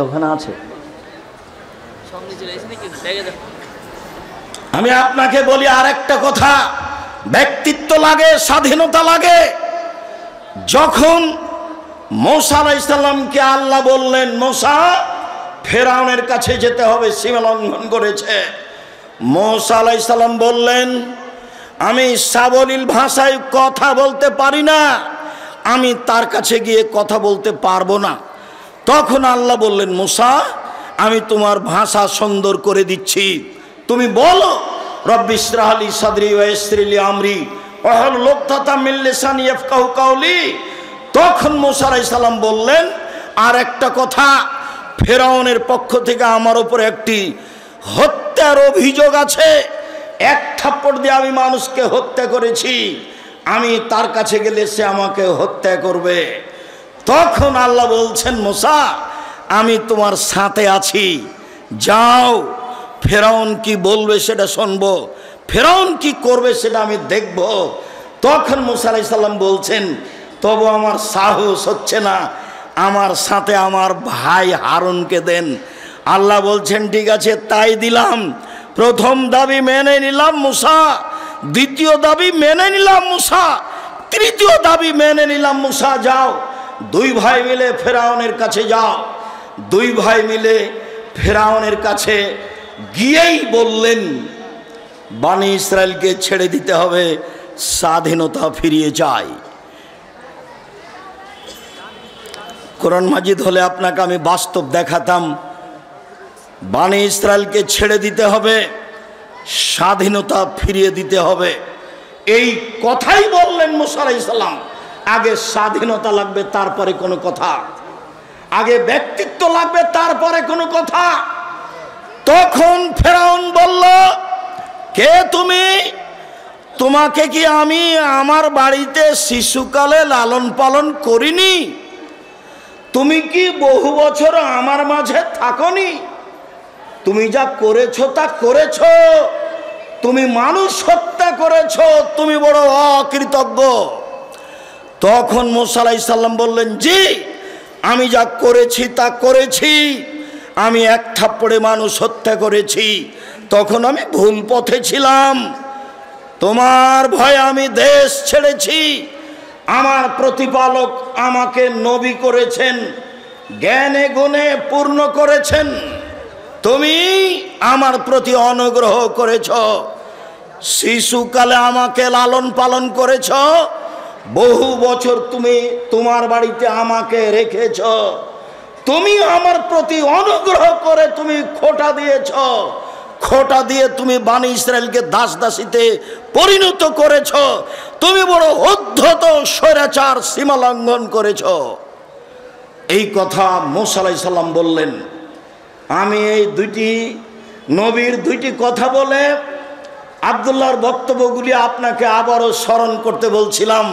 ওখানে আছে। আমি আপনাকে বলি আর একটা কথা, ব্যক্তিত্ব লাগে, স্বাধীনতা লাগে। যখন মূসা আলাইহিস সালামকে আল্লাহ বললেন, মূসা ফেরাউনের কাছে যেতে হবে, সীমা লঙ্ঘন করেছে। মূসা আলাইহিস সালাম বললেন, আমি সাবলীল ভাষায় কথা বলতে পারি না, আমি তার কাছে গিয়ে কথা বলতে পারবো না। তখন আল্লাহ বললেন, মূসা আমি তোমার ভাষা সুন্দর করে দিচ্ছি, তুমি বলো, রব্বি ইশরাহ লি সাদরি ওয়া ইয়াসসির লি আমরি ওয়াহলুল উকদাতাম মিন লিসানি ইয়াফকাহু কাওলি। তখন মূসা আলাইহিস সালাম বললেন, আর একটা কথা, ফেরাউনের পক্ষ থেকে আমার উপর একটি হত্যার অভিযোগ আছে, এক থাপ্পড় দিয়ে আমি মানুষকে হত্যা করেছি, আমি তার কাছে গেলে সে আমাকে হত্যা করবে। তখন আল্লাহ বলছেন, মূসা আমি তোমার সাথে আছি, যাও, ফেরাউন কি বলবে সেটা শুনবো, ফেরাউন কি করবে সেটা আমি দেখব। তখন মূসা আলাইহিস সালাম বলছেন, তবু আমার সাহস হচ্ছে না, আমার সাথে আমার ভাই হারুনকে দেন। আল্লাহ বলছেন, ঠিক আছে তাই দিলাম, প্রথম দাবি মেনে নিলাম মূসা, দ্বিতীয় দাবি মেনে নিলাম মুসা, তৃতীয় দাবি মেনে নিলাম মুসা যাও। দুই ভাই মিলে ফেরাউনের কাছে যাও। দুই ভাই মিলে ফেরাউনের কাছে গিয়েই বললেন বনি ইসরায়েলকে ছেড়ে দিতে হবে, স্বাধীনতা ফিরিয়ে চাই। কোরআন মাজিদ হলে আপনাকে আমি বাস্তব দেখাতাম। বনি ইসরায়েলকে ছেড়ে দিতে হবে, স্বাধীনতা ফিরিয়ে দিতে হবে, এই কথাই বললেন মুসা আলাইহিস সালাম। আগে স্বাধীনতা লাগবে, তারপরে কোনো কথা। আগে ব্যক্তিত্ব লাগবে, তারপরে কোনো কথা। তখন ফেরাউন বলল, কে তুমি? তোমাকে কি আমি আমার বাড়িতে শিশুকালে লালন পালন করিনি? তুমি কি বহু বছর আমার মাঝে থাকনি? তুমি যা করেছো তা করেছো। তুমি মানুষ হত্যা করেছো, তুমি বড় অকৃতজ্ঞ। তখন মুসা আলাইহিস সালাম বললেন, জি, আমি যা করেছি তা করেছি। আমি এক থাপ্পড়ে মানুষ হত্যা করেছি, তখন আমি ভুল পথে ছিলাম। তোমার ভয়ে আমি দেশ ছেড়েছি। আমার প্রতিপালক আমাকে নবী করেছেন, জ্ঞানে গুণে পূর্ণ করেছেন। তুমি আমার প্রতি অনুগ্রহ করেছ, শিশুকালে আমাকে লালন পালন করেছ, বহু বছর তুমি তোমার বাড়িতে আমাকে রেখেছ। তুমি আমার প্রতি অনুগ্রহ করে তুমি খোঁটা দিয়েছ। খোঁটা দিয়ে তুমি বনি ইসরায়েলকে দাস দাসীতে পরিণত করেছ। তুমি বড় উদ্ধত স্বৈরাচার, সীমা লঙ্ঘন করেছ। এই কথা মুসা আলাইহিস সালাম বললেন। আমি এই দুইটি নবীর দুইটি কথা বলে আব্দুল্লাহর বক্তব্যগুলি আপনাকে আবারও স্মরণ করতে বলছিলাম।